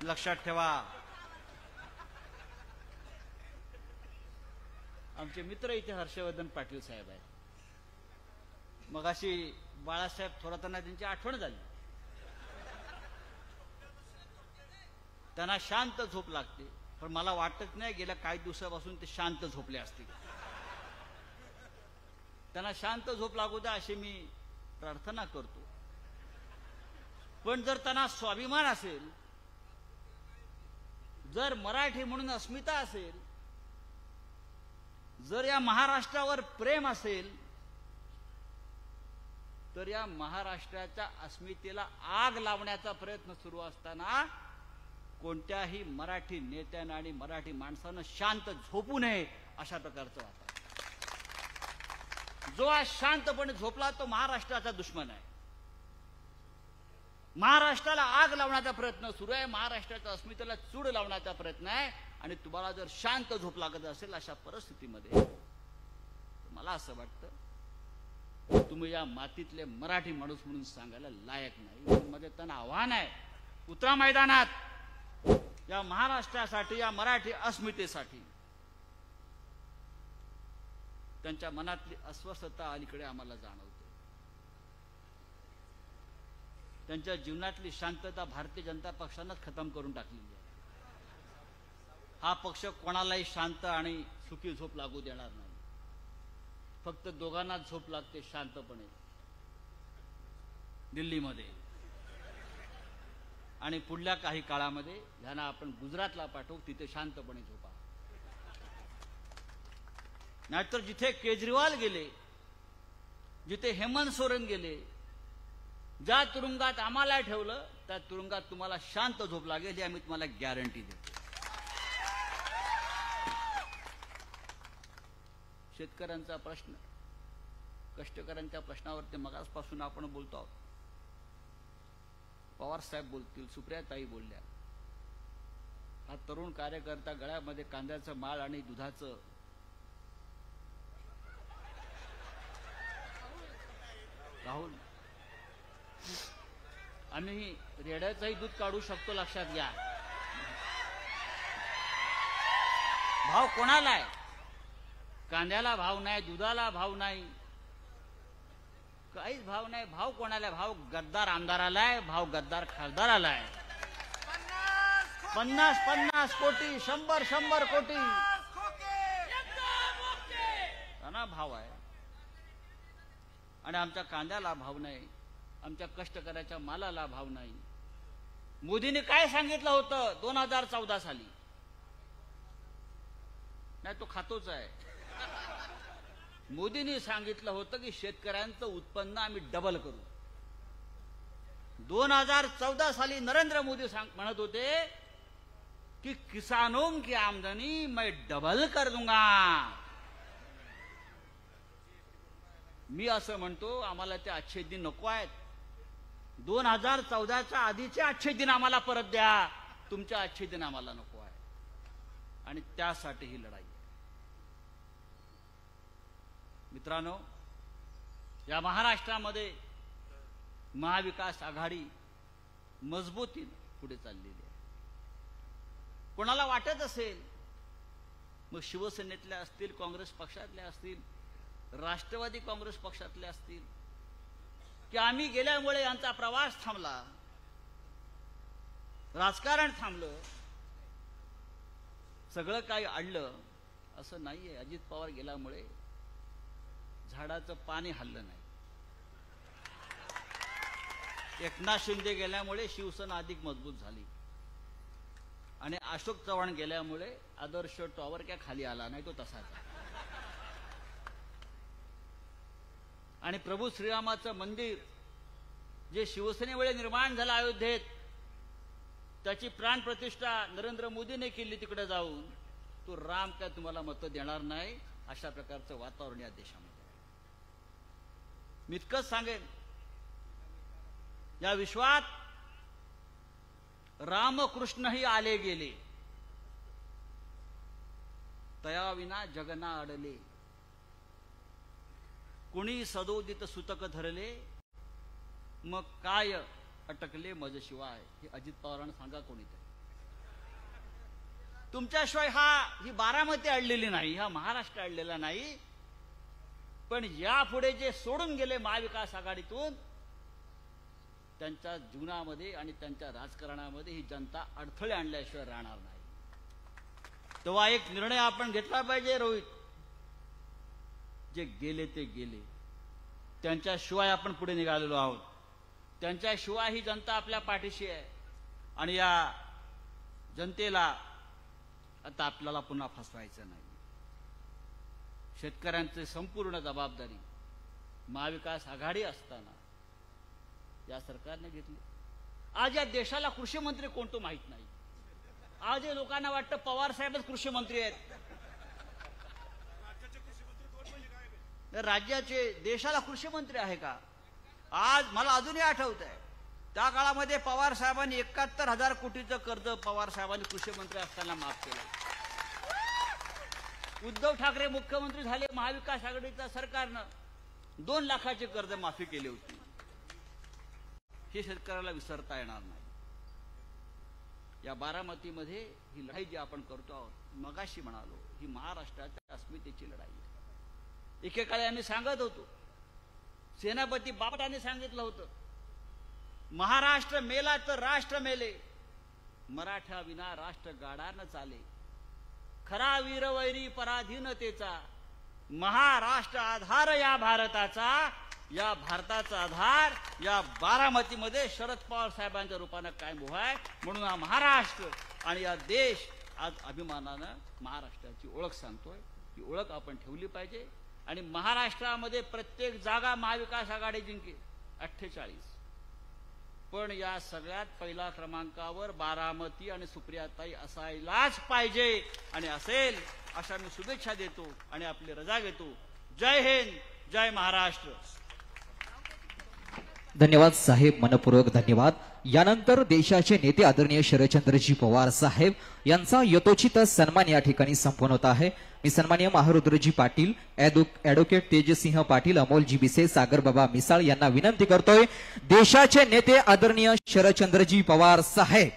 लक्षात ठेवा. आमचे मित्र इथे हर्षवर्धन पाटील साहेब आहेत. मगाशी बाळासाहेब थोरातांना त्यांची आठवण झाली. त्यांना शांत झोप लागते, पण मला वाटत नाही गेल्या काही दिवसापासून ते शांत झोपले असतील. त्यांना शांत झोप लागू द्या अशी मी प्रार्थना करतो. पण जर त्यांना स्वाभिमान असेल, जर मराठी म्हणून अस्मिता असेल, जर या महाराष्ट्रावर प्रेम असेल, तर या महाराष्ट्राच्या अस्मितेला आग लावण्याचा प्रयत्न सुरू असताना कोणत्याही मराठी नेत्यानं आणि मराठी माणसानं शांत झोपू नये अशा प्रकारचं वाटतं. जो आज शांतपणे झोपला तो महाराष्ट्राचा दुश्मन आहे. महाराष्ट्राला आग लावण्याचा प्रयत्न सुरू आहे, महाराष्ट्राच्या अस्मितेला चूड लावण्याचा प्रयत्न आहे. आणि तुम्हाला जर शांत झोप लागत असेल अशा परिस्थितीमध्ये मला असं वाटतं तुम्ही या मातीतले मराठी माणूस म्हणून सांगायला लायक नाही. मध्ये त्यांना आव्हान आहे, उतरा मैदानात. या महाराष्ट्रासाठी, या मराठी अस्मितेसाठी. त्यांच्या मनातली अस्वस्थता अलीकडे आम्हाला जाणवते. त्यांच्या जीवनातली शांतता भारतीय जनता पक्षानंच खतम करून टाकलेली आहे. हा पक्ष कोणालाही शांत आणि सुखी झोप लागू देणार नाही. फक्त दोघांनाच झोप लागते शांतपणे, दिल्लीमध्ये. आणि पुढल्या काही काळामध्ये ह्यांना आपण गुजरातला पाठवू, तिथे शांतपणे झोपा. नाहीतर जिथे केजरीवाल गेले, जिथे हेमंत सोरेन गेले, ज्या तुरुंगात आम्हाला ठेवलं त्या तुरुंगात तुम्हाला शांत झोप लागेल, ही आम्ही तुम्हाला गॅरंटी देतो. शेतकऱ्यांचा प्रश्न, कष्टकऱ्यांच्या प्रश्नावरती मगासपासून आपण बोलतो आहोत. पवार साहेब बोलतील, सुप्रियाताई बोलल्या. हा तरुण कार्यकर्ता गळ्यामध्ये कांद्याचं माळ आणि दुधाचं राहुल, आम्ही रेड्याचंही दूध काढू शकतो, लक्षात घ्या. भाव कोणाला आहे? कांद्याला भाव नाही, दुधाला भाव नाही, काहीच भाव नाही. भाव कोणाला? भाव गद्दार आमदाराला आहे, भाव गद्दार खासदाराला आहे. 50 कोटी, 100 कोटी त्यांना भाव आहे. आणि आमच्या कांद्याला भाव नाही, आमच्या कष्टकऱ्याच्या मालाला भाव नाही. मोदीने काय सांगितलं होतं 2014 साली? नाही, तो खातोच आहे. मोदींनी सांगितलं होतं की शेतकऱ्यांचं उत्पन्न आम्ही डबल करू. 2014 साली नरेंद्र मोदी म्हणत होते की किसानों की आमदनी मैं डबल कर दूंगा. मी असं म्हणतो आम्हाला ते अच्छे दिन नको आहेत. 2014च्या आधीचे अच्छे दिन आम्हाला परत द्या, तुमच्या अच्छे दिन आम्हाला नको आहे. आणि त्यासाठी ही लढाई आहे. मित्रांनो, या महाराष्ट्रामध्ये महाविकास आघाडी मजबूतीने पुढे चाललेली आहे. कोणाला वाटत असेल, मग शिवसेनेतल्या असतील, काँग्रेस पक्षातले असतील, राष्ट्रवादी काँग्रेस पक्षातले असतील, की आम्ही गेल्यामुळे यांचा प्रवास थांबला, राजकारण थांबलं, सगळं काही अडलं, असं नाहीये. अजित पवार गेल्यामुळे झाडाचं पाणी हललं नाही. एकनाथ शिंदे गेल्यामुळे शिवसेना अधिक मजबूत झाली. आणि अशोक चव्हाण गेल्यामुळे आदर्श टॉवर काय खाली आला नाही, तो तसाच. आणि प्रभू श्रीरामाचं मंदिर जे शिवसेनेमुळे निर्माण झालं अयोध्येत, त्याची प्राण प्रतिष्ठा नरेंद्र मोदीने केली तिकडे जाऊन. तो राम काय तुम्हाला मतं देणार नाही, अशा प्रकारचं वातावरण या देशामध्ये. मी इतकंच सांगेन, या विश्वात रामकृष्णही आले गेले, तयाविना जगना अडले. कुणी सदोदित सुतक धरले, मग काय अटकले मज शिवाय. हे अजित पवारांना सांगा कोणीतरी. तुमच्याशिवाय ही बारामती अडलेली नाही, हा महाराष्ट्र अडलेला नाही. पण यापुढे जे सोडून गेले महाविकास आघाडीतून, त्यांच्या जीवनामध्ये आणि त्यांच्या राजकारणामध्ये ही जनता अडथळे आणल्याशिवाय राहणार नाही. तेव्हा एक निर्णय आपण घेतला पाहिजे रोहित. जे गेले ते गेले, त्यांच्याशिवाय आपण पुढे निघालेलो आहोत. त्यांच्याशिवाय ही जनता आपल्या पाठीशी आहे. आणि या जनतेला आता आपल्याला पुन्हा फसवायचं नाही. शेतकऱ्यांची संपूर्ण जबाबदारी महाविकास आघाडी असताना या सरकारने घेतली. आज या देशाला कृषी मंत्री कोणतो माहित नाही. आज हे लोकांना वाटतं पवार साहेबच कृषी मंत्री आहेत. राज्याचे देशाला कृषी मंत्री आहे का? आज मला अजूनही आठवत आहे, त्या काळामध्ये पवार साहेबांनी 71,000 कोटीचं कर्ज पवार साहेबांनी कृषी मंत्री असताना माफ केलं. उद्धव ठाकरे मुख्यमंत्री झाले, महाविकास आघाडीच्या सरकारनं 2 लाखाचे कर्ज माफी केली होती. हे शेतकऱ्याला विसरता येणार नाही. या बारामतीमध्ये ही लढाई जी आपण करतो आहोत, मगाशी म्हणालो, ही महाराष्ट्राच्या अस्मितेची लढाई आहे. एकेकाळी आम्ही सांगत होतो, सेनापती बापटाने सांगितलं होतं, महाराष्ट्र मेला तर राष्ट्र मेले, मराठा विना राष्ट्र गाडा न चाले. खरा वीरवैरी पराधीनतेचा, महाराष्ट्र आधार या भारताचा. या भारताचा आधार या बारामतीमध्ये शरद पवार साहेबांच्या रूपानं कायम उभा आहे. म्हणून हा महाराष्ट्र आणि या देश आज अभिमानानं महाराष्ट्राची ओळख सांगतोय. ही ओळख आपण ठेवली पाहिजे. आणि महाराष्ट्रामध्ये प्रत्येक जागा महाविकास आघाडी जिंकेल 48. पण या सगळ्यात पहिल्या क्रमांकावर बारामती आणि सुप्रियाताई असायलाच पाहिजे. आणि असेल अशा मी शुभेच्छा देतो आणि आपली रजा घेतो. जय हिंद, जय महाराष्ट्र. धन्यवाद साहेब, मनपूर्वक धन्यवाद. यानंतर देशाचे नेते आदरणीय शरदचंद्रजी पवार साहेब यांचा यथोचित सन्मान या ठिकाणी संपन्न होत आहे. मी सन्माननीय महारुद्रजी पाटील, ॲडव्होकेट तेजसिंह पाटील, अमोलजी बिसे, सागरबाबा मिसाळ यांना विनंती करतोय, देशाचे नेते आदरणीय शरदचंद्रजी पवार साहेब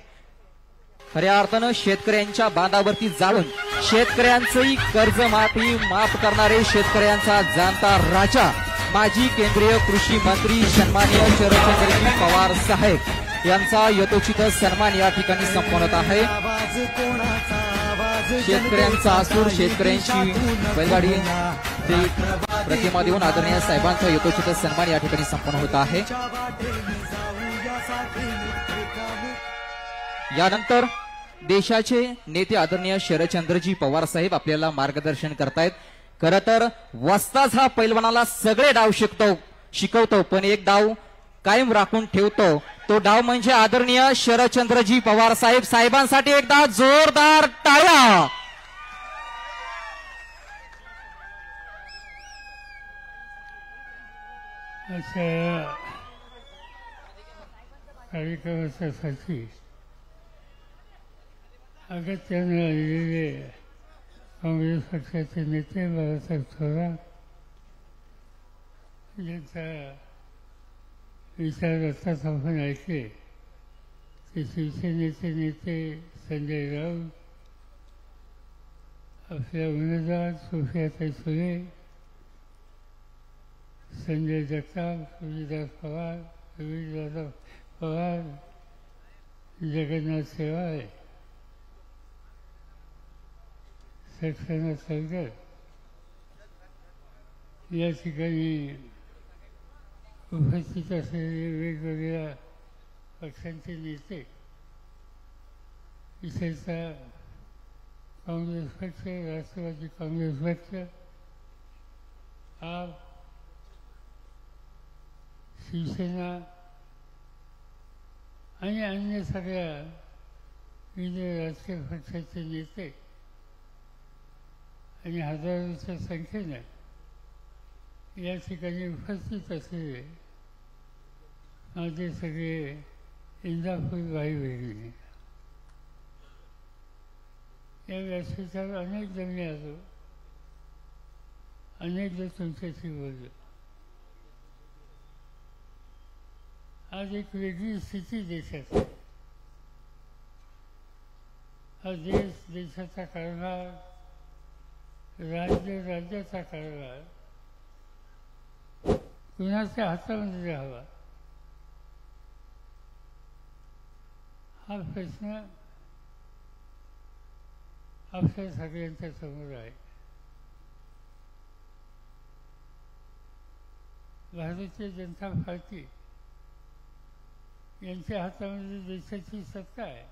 खऱ्या अर्थानं शेतकऱ्यांच्या बांधावरती जाळून शेतकऱ्यांचंही कर्जमाफी माफ करणारे, शेतकऱ्यांचा जाणता राजा, माजी केंद्रीय कृषी मंत्री सन्माननीय शरदचंद्रजी पवार साहेब यांचा यथोचित सन्मान या ठिकाणी संपन्न होत आहे. शेतकऱ्यांचा आसूर, शेतकऱ्यांची बैलगाडी प्रतिमा देऊन आदरणीय साहेबांचा यथोचित सन्मान या ठिकाणी संपन्न होत आहे. यानंतर देशाचे नेते आदरणीय शरदचंद्रजी पवार साहेब आपल्याला मार्गदर्शन करतायत. खरं तर वस्ताद हा पैलवानाला सगळे डाव शिकवतो, पण एक डाव कायम राखून ठेवतो तो डाव म्हणजे आदरणीय शरदचंद्रजी पवार साहेब. साहेबांसाठी एकदा जोरदार टाळ्या. अशा कार्यक्रमासाठी अगत्याने आलेले काँग्रेस पक्षाचे नेते बाळासाहेब थोरात यांचा विचार असताच आपण ऐकले की शिवसेनेचे नेते संजय राऊत, आपल्या उमेदवार सुप्रियाताई सुळे, संजय जगताप, सुनीदास पवार, रवींद्रदादा पवार, जगन्नाथ सेवाळे, सक्सेना सरगर या ठिकाणी उपस्थित असलेले वेगवेगळ्या पक्षांचे नेते, विशेषतः काँग्रेस पक्ष, राष्ट्रवादी काँग्रेस पक्ष, आप, शिवसेना आणि अन्य सगळ्या विविध राजकीय पक्षाचे नेते आणि हजारोच्या संख्येने या ठिकाणी उपस्थित असलेले माझे सगळे इंदापूर भाई बहिणी, या व्यासपीठावर अनेकदा मी आलो, अनेकदा तुमच्याशी बोललो. आज एक वेगळी स्थिती देशाची. हा देश, देशाचा कारभार, राज्य, राज्याचा कारभार कुणाच्या हातामध्ये राहावा हा प्रश्न आपल्या सगळ्यांच्या समोर आहे. भारतीय जनता पार्टी यांच्या हातामध्ये देशाची सत्ता आहे.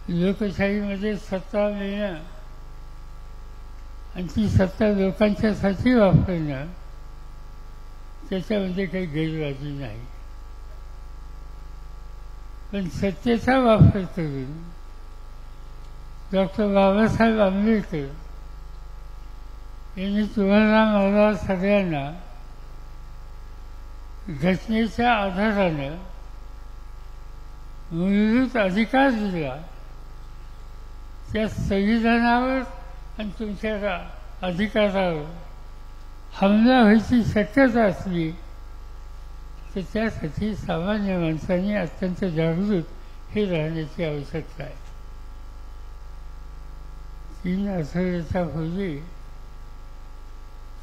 लोकशाहीमध्ये सत्ता मिळणं आणि ती सत्ता लोकांच्यासाठी वापरणं, त्याच्यामध्ये काही गैरवाजी नाही. पण सत्तेचा वापर करून डॉक्टर बाबासाहेब आंबेडकर यांनी तुम्हाला, मला, सगळ्यांना घटनेच्या आधारानं मूलभूत अधिकार दिला. त्या संविधानावर आणि तुमच्या अधिकारावर हमला व्हायची शक्यता असली तर त्यासाठी सामान्य माणसांनी अत्यंत जागृत हे राहण्याची आवश्यकता आहे. 3 आठवड्याच्या पूर्वी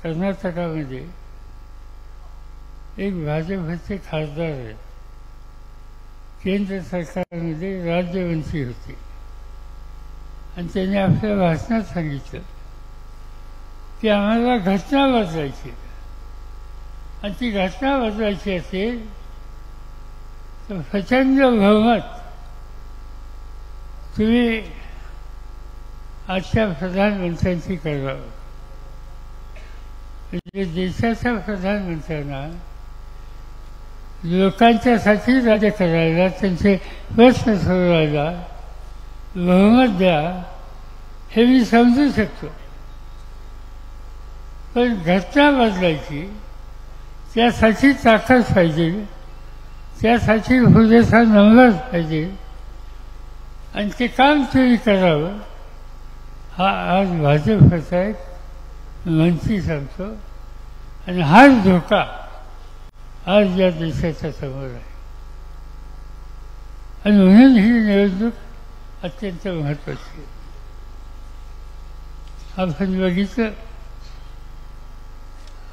कर्नाटकामध्ये एक भाजपचे खासदार आहेत, केंद्र सरकारमध्ये राज्यमंत्री होते, आणि त्यांनी आपल्या भाषणात सांगितलं की आम्हाला घटना बदलायची, आणि ती घटना बदलायची असेल तर प्रचंड बहुमत तुम्ही आजच्या प्रधानमंत्र्यांची करावं. म्हणजे देशाच्या प्रधानमंत्र्यांना लोकांच्यासाठी राज्य करायला, त्यांचे प्रश्न सोडवायला बहुमत द्या, हे मी समजू शकतो. पण घटना बदलायची, त्यासाठी ताकद पाहिजे, त्यासाठी पुरेसा नंबर पाहिजे, आणि ते काम तुम्ही करावं, हा आज भाजपचा एक मंत्री सांगतो. आणि हाच धोका आज या देशाच्या समोर आहे. आणि म्हणून ही निवडणूक अत्यंत महत्त्वाची आहे. आपण बघितलं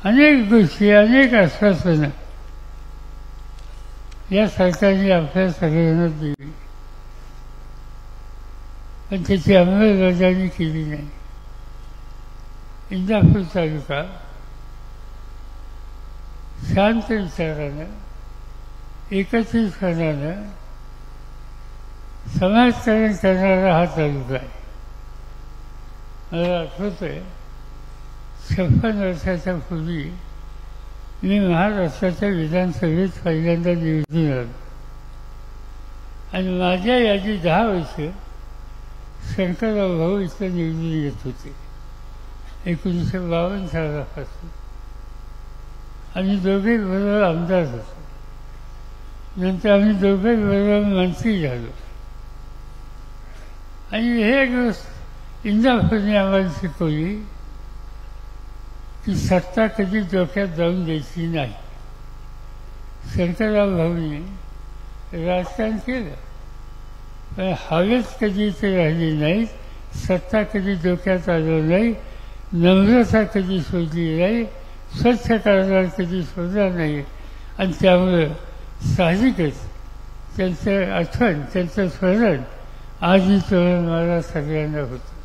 अनेक गोष्टी, अनेक आश्वासनं या सरकारने आपल्या सगळ्यांना दिली, पण त्याची अंमलबजावणी केली नाही. इंदापूर तालुका शांत विचारानं, एकत्रितपणानं समाजकारण करणारा हा तालुका आहे. मला आठवतंय 56 वर्षाच्या पूर्वी मी महाराष्ट्राच्या विधानसभेत पहिल्यांदा निवडून आलो आणि माझ्या यादी 10 वर्ष शंकरराव भाऊ इथं निवडून येत होते 1952 सालापासून. आम्ही दोघे बरोबर आमदार होतो. नंतर आम्ही दोघे बरोबर मंत्री झालो आणि हे गोष्ट इंदापूरने आम्हाला शिकवली की सत्ता कधी डोक्यात जाऊन द्यायची नाही. शंकरराव भाऊने राजकारण केलं पण हवेच कधी ते राहिली नाही. सत्ता कधी डोक्यात आलं नाही. नम्रता कधी शोधली नाही. स्वच्छ कारभार कधी शोधला नाही. आणि त्यामुळं साहजिकच त्यांचं आठवण त्यांचं स्मरण आजही तरुण मला सगळ्यांना होतं.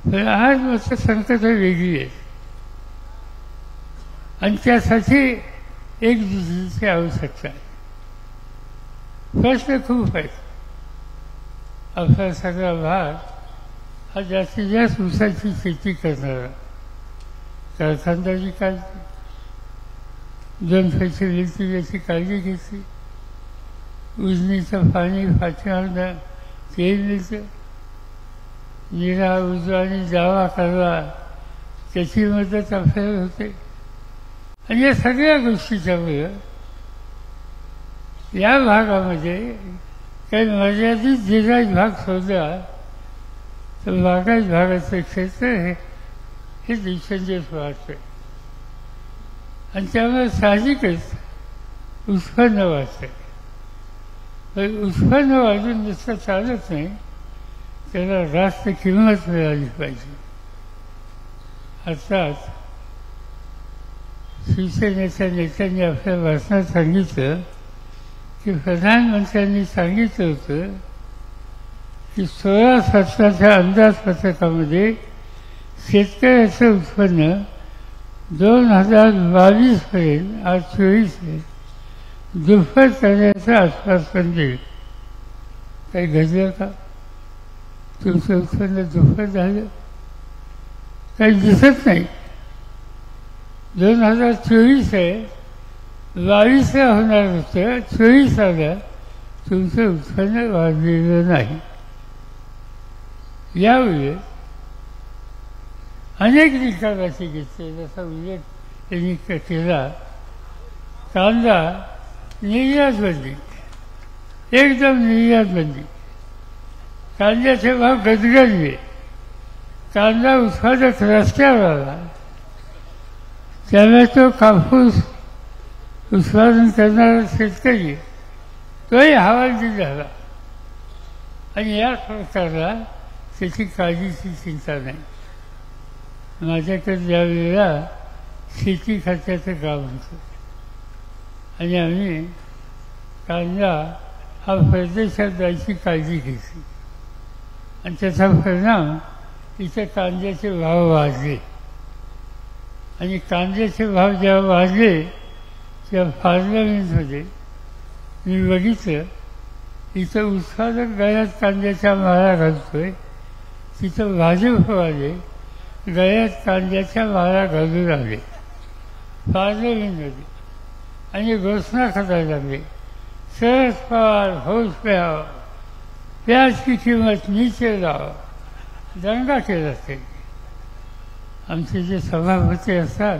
पण आज मात्र संकट वेगळी आहे आणि त्यासाठी एक दुसरीची आवश्यकता आहे. प्रश्न खूप आहेत. आपला सगळा भाग हा जास्तीत जास्त ऊसाची शेती करणारा कारखानदारी काढली 2 पैसे मिळतील याची काळजी घेतली. उजनीचं पाणी फाटणार ते मिळतं. निरा उजवा आणि जावा करवा त्याची मदत आपल्याला होते. आणि या सगळ्या गोष्टीच्यामुळं या भागामध्ये काही मर्यादित जिल्ह्यात भाग शोधला तर बागायत भागाचं क्षेत्र हे दिवसेंदिवस वाढतंय आणि त्यामुळे साहजिकच उत्पन्न वाढतंय. पण उत्पन्न वाढून नुसतं चालत नाही. त्याला रास्त किंमत मिळाली पाहिजे. अर्थात शिवसेनेच्या नेत्यांनी आपल्या भाषणात सांगितलं की प्रधानमंत्र्यांनी सांगितलं होतं की 16-17च्या अंदाजपत्रकामध्ये शेतकऱ्याचं उत्पन्न 2022 पर्यंत आज 24 आहे दुप्पट करण्याचं आश्वासन दिलं. काही घडलं का? तुमचं उत्पन्न दुप्पट झालं? काही दिसत नाही. 2024 आहे 22ला होणार होतं 24ला तुमचं उत्पन्न वाढलेलं नाही. यावेळी अनेक निकालाचे घेतले जसा उल्लेख त्यांनी केला. कांदा निर्यात बंदी एकदम निर्यात बंदी. कांद्याचे भाव गजगजले. कांदा उत्पादक रस्त्यावर आला. त्यामुळे तो कापूस उत्पादन करणारा शेतकरी तोही हवालदिल झाला आणि या सरकारला त्याची काळजीची चिंता नाही. माझ्याकडे ज्यावेळेला शेती खात्याचं काम होतं आणि आम्ही कांदा हा परदेशात जायची काळजी घेतली आणि त्याचा परिणाम इथे कांद्याचे भाव वाढले आणि कांद्याचे भाव जेव्हा वाढले तेव्हा पार्लमेंटमध्ये मी बघितलं इथं उत्पादक गळ्यात कांद्याच्या माळा घालतोय तिथं भाजपवाले गळ्यात कांद्याच्या माळा घालू लागले पार्लमेंटमध्ये आणि घोषणा करायला लागले शरद पवार होश पे आओ प्याज की किंमत नीचे लाओ. दंगा केला ते. आमचे जे सभापती असतात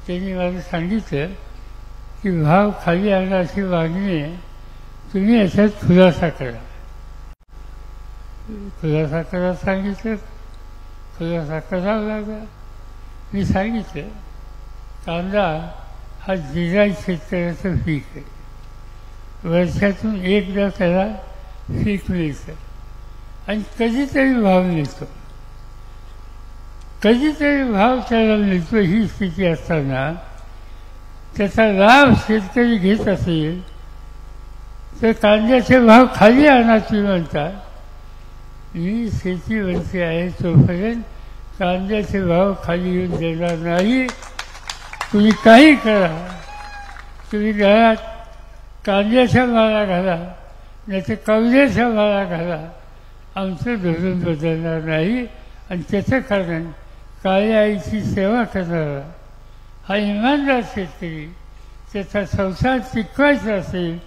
त्यांनी मला सांगितलं की भाव खाली आणण्याची मागणी आहे तुम्ही याच्यात खुलासा करा. खुलासा करा सांगितलं. खुलासा करावा लागला. मी सांगितलं कांदा हा जिरायत शेतकऱ्याचं पीक आहे. वर्षातून एकदा त्याला पीक मिळतं आणि कधीतरी भाव मिळतो. कधीतरी भाव त्याला मिळतो ही स्थिती असताना त्याचा लाभ शेतकरी घेत असेल तर कांद्याचे भाव खाली आणा तुम्ही म्हणता. मी शेती मंत्री आहे तोपर्यंत कांद्याचे भाव खाली येऊन देणार नाही. तुम्ही काही करा. तुम्ही घरात कांद्याच्या माळा घाला नाही तर कवल्याच्या माळा घाला. आमचं धोरण बदलणार नाही आणि त्याचं कारण काळ्या आईची सेवा करणारा हा इमानदार शेतकरी त्याचा संसार टिकवायचा असेल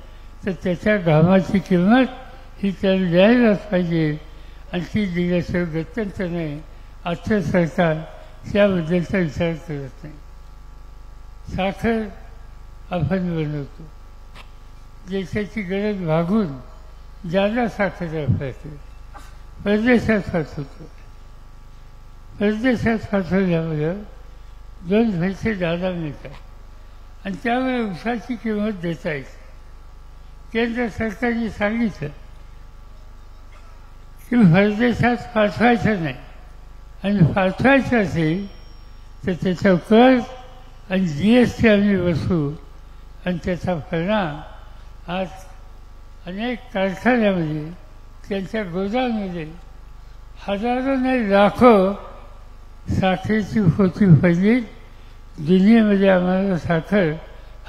तर त्याच्या घामाची किंमत ही त्याला द्यायलाच पाहिजे आणि ती दिल्याशिवाय गत्यंतर नाही. आजचं सरकार त्याबद्दलचा विचार करत नाही. साखर आपण बनवतो, देशाची गरज भागून ज्यादा साखर वापरते, परदेशात पाठवतो. परदेशात पाठवल्यामुळे 2 पैसे ज्यादा मिळतात आणि त्यामुळे ऊसाची किंमत देता येते. केंद्र सरकारने सांगितलं की परदेशात पाठवायचं नाही आणि पाठवायचं असेल तर त्याचा कर आणि GST आम्ही बसू आणि त्याचा परिणाम आज अनेक कारखान्यामध्ये त्यांच्या गोदाममध्ये हजारो नाही लाखो साखरेची होती पडली. दुनियेमध्ये आम्हाला साखर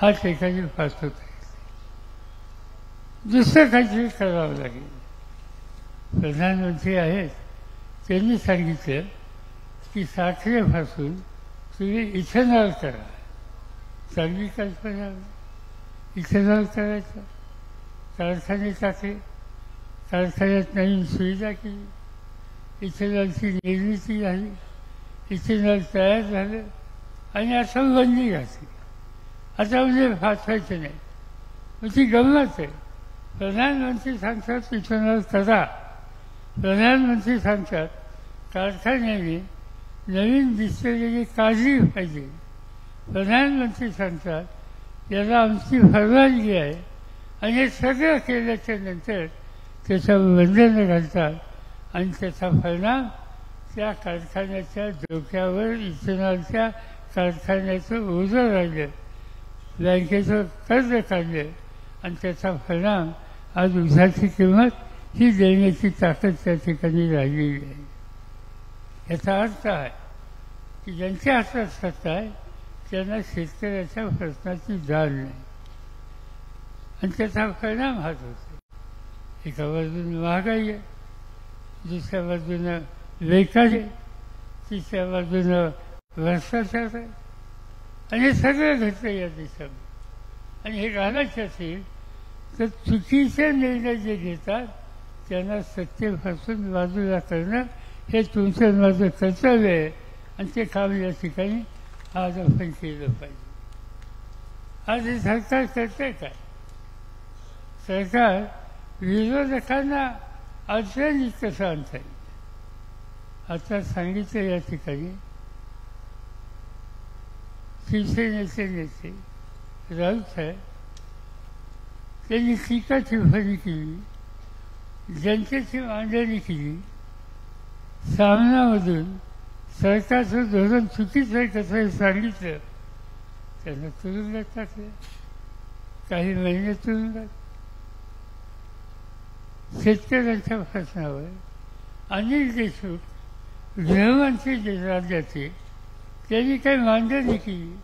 हा ठिकाणी पाठवता येते. दुसरं काहीतरी करावं लागेल. प्रधानमंत्री आहेत त्यांनी सांगितलं की साखरेपासून तुम्ही इथेनॉल करा. चांगली कल्पना. इथेनॉल करायचं, कारखाने टाकले, कारखान्यात नवीन सुविधा केली, इथेनॉलची निर्मिती झाली, इथेनॉल तयार झालं आणि आता बंदी घातली. आता म्हणजे पाठवायचं नाही. मग ती गंमत आहे. प्रधानमंत्री सांगतात इथेनॉल करा, प्रधानमंत्री सांगतात कारखान्याने नवीन डिस्टिलरी काढली पाहिजे, प्रधानमंत्री सांगतात याला आमची परवानगी आहे आणि हे सगळं केल्याच्या नंतर त्याचं बंधन घालतात आणि त्याचा परिणाम त्या कारखान्याच्या डोक्यावर इथेनॉलच्या कारखान्याचं ओझं राहिलं, बँकेचं कर्ज काढलं आणि त्याचा परिणाम आज ऊसाची किंमत ही देण्याची ताकद त्या ठिकाणी राहिलेली आहे. याचा अर्थ आहे की ज्यांच्या हातात सत्ता आहे त्यांना शेतकऱ्याच्या प्रश्नाची जाण नाही आणि त्याचा परिणाम हाच होतो. एका बाजूने महागाई आहे, दुसऱ्या बाजूनं बेकार आहे, तिसऱ्या बाजूनं भ्रष्टाचार आहे आणि हे सगळं घडतं या देशामध्ये. आणि हे घालायचे असेल तर चुकीचे निर्णय जे घेतात त्यांना सत्तेपासून बाजूला करणं हे तुमचं माझं कर्तव्य आहे आणि ते काम या ठिकाणी आज आपण केलं पाहिजे. आज हे सरकार करते काय? सरकार विरोधकांना अडचणीत कसं आणता येईल. आता सांगितलं या ठिकाणी शिवसेनेचे नेते राऊत साहेब त्यांनी टीका टिप्पणी केली, जनतेची मांडणी केली, सामनामधून सरकारचं धोरण चुकीचं आहे कसं हे सांगितलं, त्यांना तुरुंगात टाकलं, काही महिने तुरुंगात. शेतकऱ्यांच्या प्रश्नावर अनिल देशमुख गृहमंत्री जे राज्याचे त्यांनी काही मांडणी केली,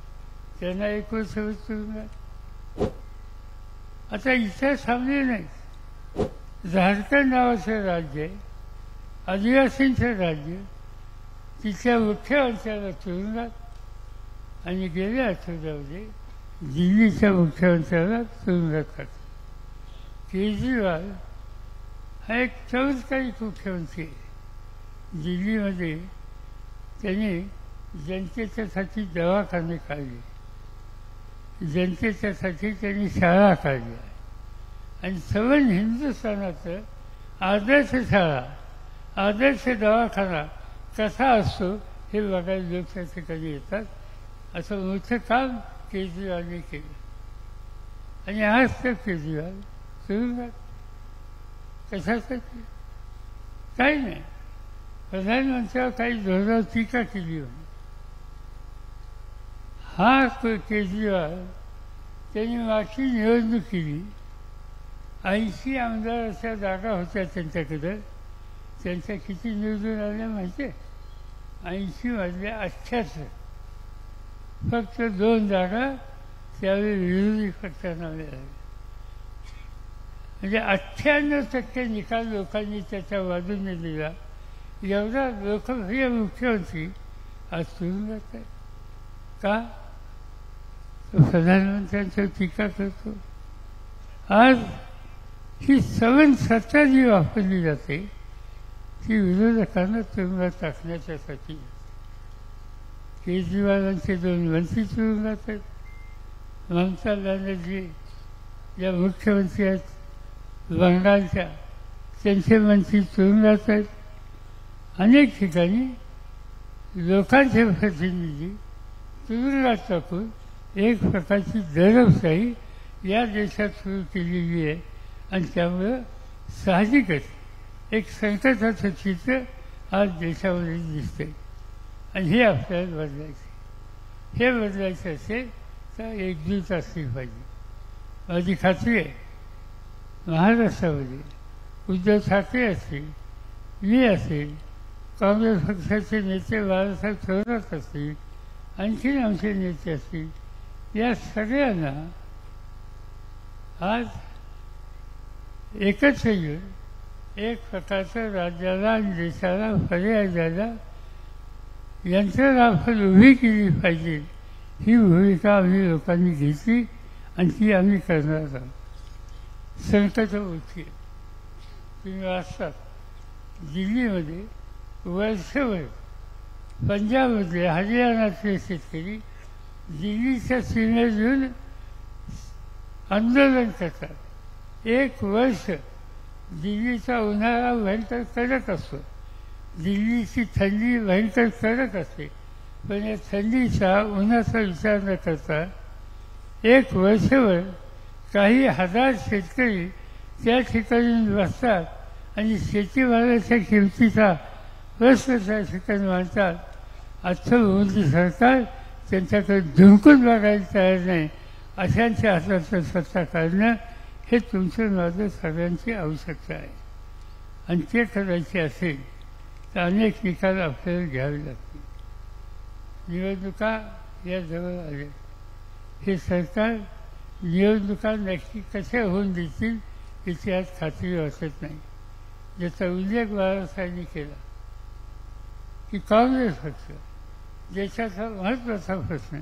त्यांना 1 वर्ष तुरुंगात. आता इथे थांबले नाही. झारखंड नावाचं राज्य आहे, आदिवासींचं राज्य, तिथल्या मुख्यमंत्र्याला तुरुंगात आणि गेल्या आठवड्यामध्ये दिल्लीच्या मुख्यमंत्र्याला तुरुंगात टाकलं. केजरीवाल हा एक चमत्कारिक मुख्यमंत्री आहे. दिल्लीमध्ये त्यांनी जनतेच्यासाठी दवाखाने काढले, जनतेच्यासाठी त्यांनी शाळा काढल्या आणि सबंध हिंदुस्थानाचं आदर्श शाळा, आदर्श दवाखाना कसा असतो हे बघायला लोक त्या ठिकाणी येतात. असं मोठं काम केजरीवालने केलं आणि आज तर केजरीवाल तुरुंगात. कशासाठी? काही नाही. प्रधानमंत्र्यावर काही धोरणावर टीका केली होती. हा केजरीवाल त्यांनी मागची निवडणूक केली, 80 आमदाराच्या जागा होत्या त्यांच्याकडं. त्यांच्या किती निवडून आल्या माहिती आहे? 80 मधल्या 78. फक्त 2 जागा त्यावेळी विरोधी पक्षांना मिळाल्या. म्हणजे 98% निकाल लोकांनी त्याच्या बाजूने दिला. एवढा लोकप्रिय मुख्यमंत्री आज तुरुंगात आहे. का? तो प्रधानमंत्र्यांच्यावर टीका करतो. आज ही सवन सत्ता जी वापरली जाते ती विरोधकांना तुरुंगात टाकण्याच्यासाठी. केजरीवालांचे 2 मंत्री तुरुंगात आहेत. ममता बॅनर्जी या मुख्यमंत्री आहेत बंगालच्या, त्यांचे मंत्री तुरुंगात आहेत. अनेक ठिकाणी लोकांचे प्रतिनिधी तुरुंगात टाकून एक प्रकारची दडपशाही या देशात सुरू केलेली आहे. आणि त्यामुळं साहजिकच एक संकटाचं चित्र आज देशामध्ये दिसते. आणि हे आपल्याला बदलायचं. हे बदलायचं असेल तर एकजूट असली पाहिजे. माझी खात्री आहे महाराष्ट्रामध्ये उद्धव ठाकरे असतील, मी असेल, काँग्रेस पक्षाचे नेते बाळासाहेब थोरात असतील, आणखी आमचे नेते असतील, या सगळ्यांना आज एकत्र येऊन एक प्रकारचं राज्याला आणि देशाला पर्याय द्यायला यंत्रणा आपण उभी केली पाहिजे. ही भूमिका आम्ही लोकांनी घेतली आणि ती आम्ही करणार आहोत. संकट मोठी. तुम्ही वाचतात दिल्लीमध्ये वर्षभर पंजाबमधले हरियाणातले शेतकरी दिल्लीच्या सीमेवर येऊन आंदोलन करतात. 1 वर्ष दिल्लीचा उन्हाळा भयंकर कडक असतो, दिल्लीची थंडी भयंकर कडक असते. पण या थंडीचा उन्हाचा विचार न करता 1 वर्षभर काही हजार शेतकरी त्या ठिकाणी बसतात आणि शेतीमालाच्या किमतीचा प्रश्न त्या ठिकाणी मांडतात. आजचं मोदी सरकार त्यांच्याकडे झुंकून बघायला तयार नाही. अशांच्या हाताचं सत्ता काढणं हे तुमचं माझं सगळ्यांची आवश्यकता आहे. आणि ते करायचे असेल तर अनेक निकाल आपल्याला घ्यावे लागतील. निवडणुका या जवळ आल्या. हे सरकार निवडणुका नक्की कशा होऊन देतील याची आज खात्री वाटत नाही. ज्याचा उल्लेख बाळासाहेबांनी केला की काँग्रेस पक्ष देशाचा महत्त्वाचा प्रश्न,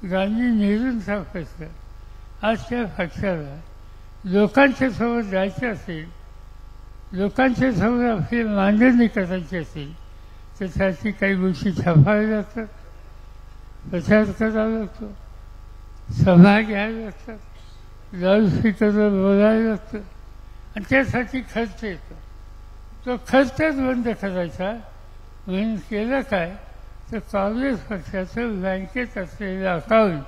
गांधी नेहरूंचा प्रश्न, आज त्या पक्षाला लोकांच्या समोर जायचं असेल, लोकांच्या समोर आपली मांडणी करायची असेल तर त्यासाठी काही गोष्टी छापाव्या लागतात, प्रचार करावा लागतो, सभा घ्यायला लागतात, लाऊडस्पीकरवर बोलायला लागतं आणि त्यासाठी खर्च येतो. तो खर्चच बंद करायचा म्हणून केलं काय तर काँग्रेस पक्षाचं बँकेत असलेलं अकाउंट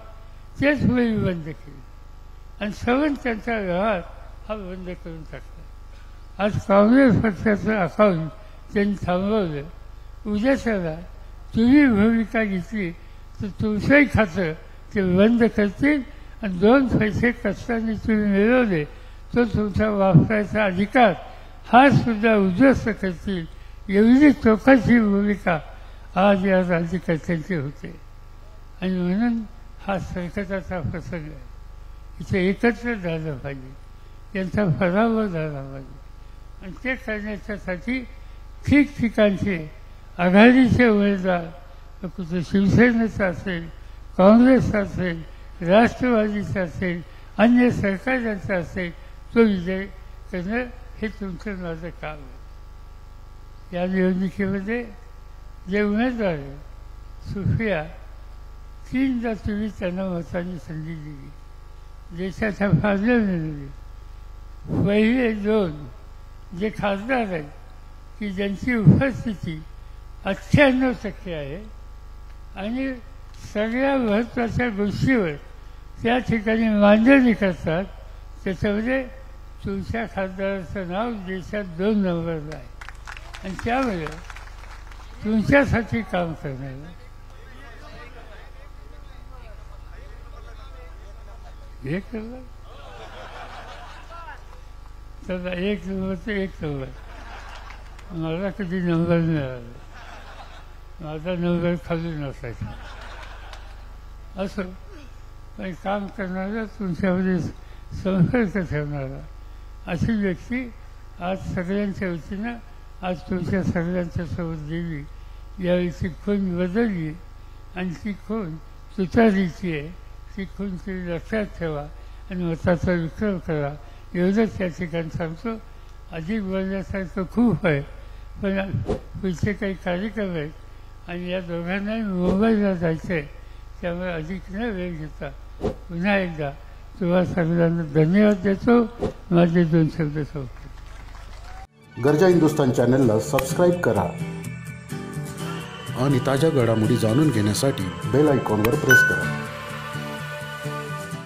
तेच वेळी बंद केलं आणि सवन त्यांचा व्यवहार हा बंद करून टाकला. आज काँग्रेस पक्षाचं अकाउंट त्यांनी थांबवलं. उद्या त्याला तुम्ही भूमिका घेतली तर तुमचंही खातं ते बंद करतील आणि 2 पैसे कष्टाने तुम्ही मिळवले तो तुमचा वापरायचा अधिकार हा सुद्धा उद्ध्वस्त करतील. एवढी चौकशी भूमिका आज या राज्यकर्त्यांची होते. आणि म्हणून हा संकटाचा प्रसंग आहे. इथे एकत्र झालं पाहिजे, त्यांचा पराभव झाला पाहिजे आणि ते करण्याच्यासाठी ठिकठिकाणचे आघाडीचे उमेदवार कुठे शिवसेनेचा असेल, काँग्रेसचा असेल, राष्ट्रवादीचा असेल, अन्य सरकारांचा असेल तो विजय करणं हे तुमचं माझं काम आहे. या निवडणुकीमध्ये जे उमेदवार आहे सुप्रिया 3दा तुम्ही त्यांना मतांची संधी दिली, देशाच्या फायद्याने. पहिले 2 जे खासदार आहेत की ज्यांची उपस्थिती 98% आहे आणि सगळ्या महत्त्वाच्या गोष्टीवर त्या ठिकाणी मांडणी करतात, त्याच्यामध्ये तुमच्या खासदाराचं नाव देशात 2 नंबरला आहे. आणि त्यामुळे तुमच्यासाठी काम करणारं हे करणार. त्याला 1 नंबर तर 1 नंबर. मला कधी नंबर मिळाला, माझा नंबर खाली नसायचा. असं पण काम करणारा, तुमच्यामध्ये संपर्क ठेवणारा अशी व्यक्ती आज सगळ्यांच्या वतीनं आज तुमच्या सगळ्यांच्या सोबत गेली यावेळी खून बदलली आणि ती खून तुतारीची आहे. ती खून तुम्ही लक्षात ठेवा आणि मताचा विचार करा. एवढंच त्या ठिकाणी सांगतो. अधिक बोलण्यासारखं खूप आहे, पण पुढचे काही कार्यक्रम आहेत आणि या दोघांनाही मुंबईला जायचं आहे. त्यामुळे अधिक न वेळ घेता पुन्हा एकदा तुम्हा सगळ्यांना धन्यवाद देतो. माझे 2 शब्द संपले. गरजा हिंदुस्तान चॅनलला सबस्क्राईब करा आणि ताज्या घडामोडी जाणून घेण्यासाठी बेल आयकॉनवर प्रेस करा.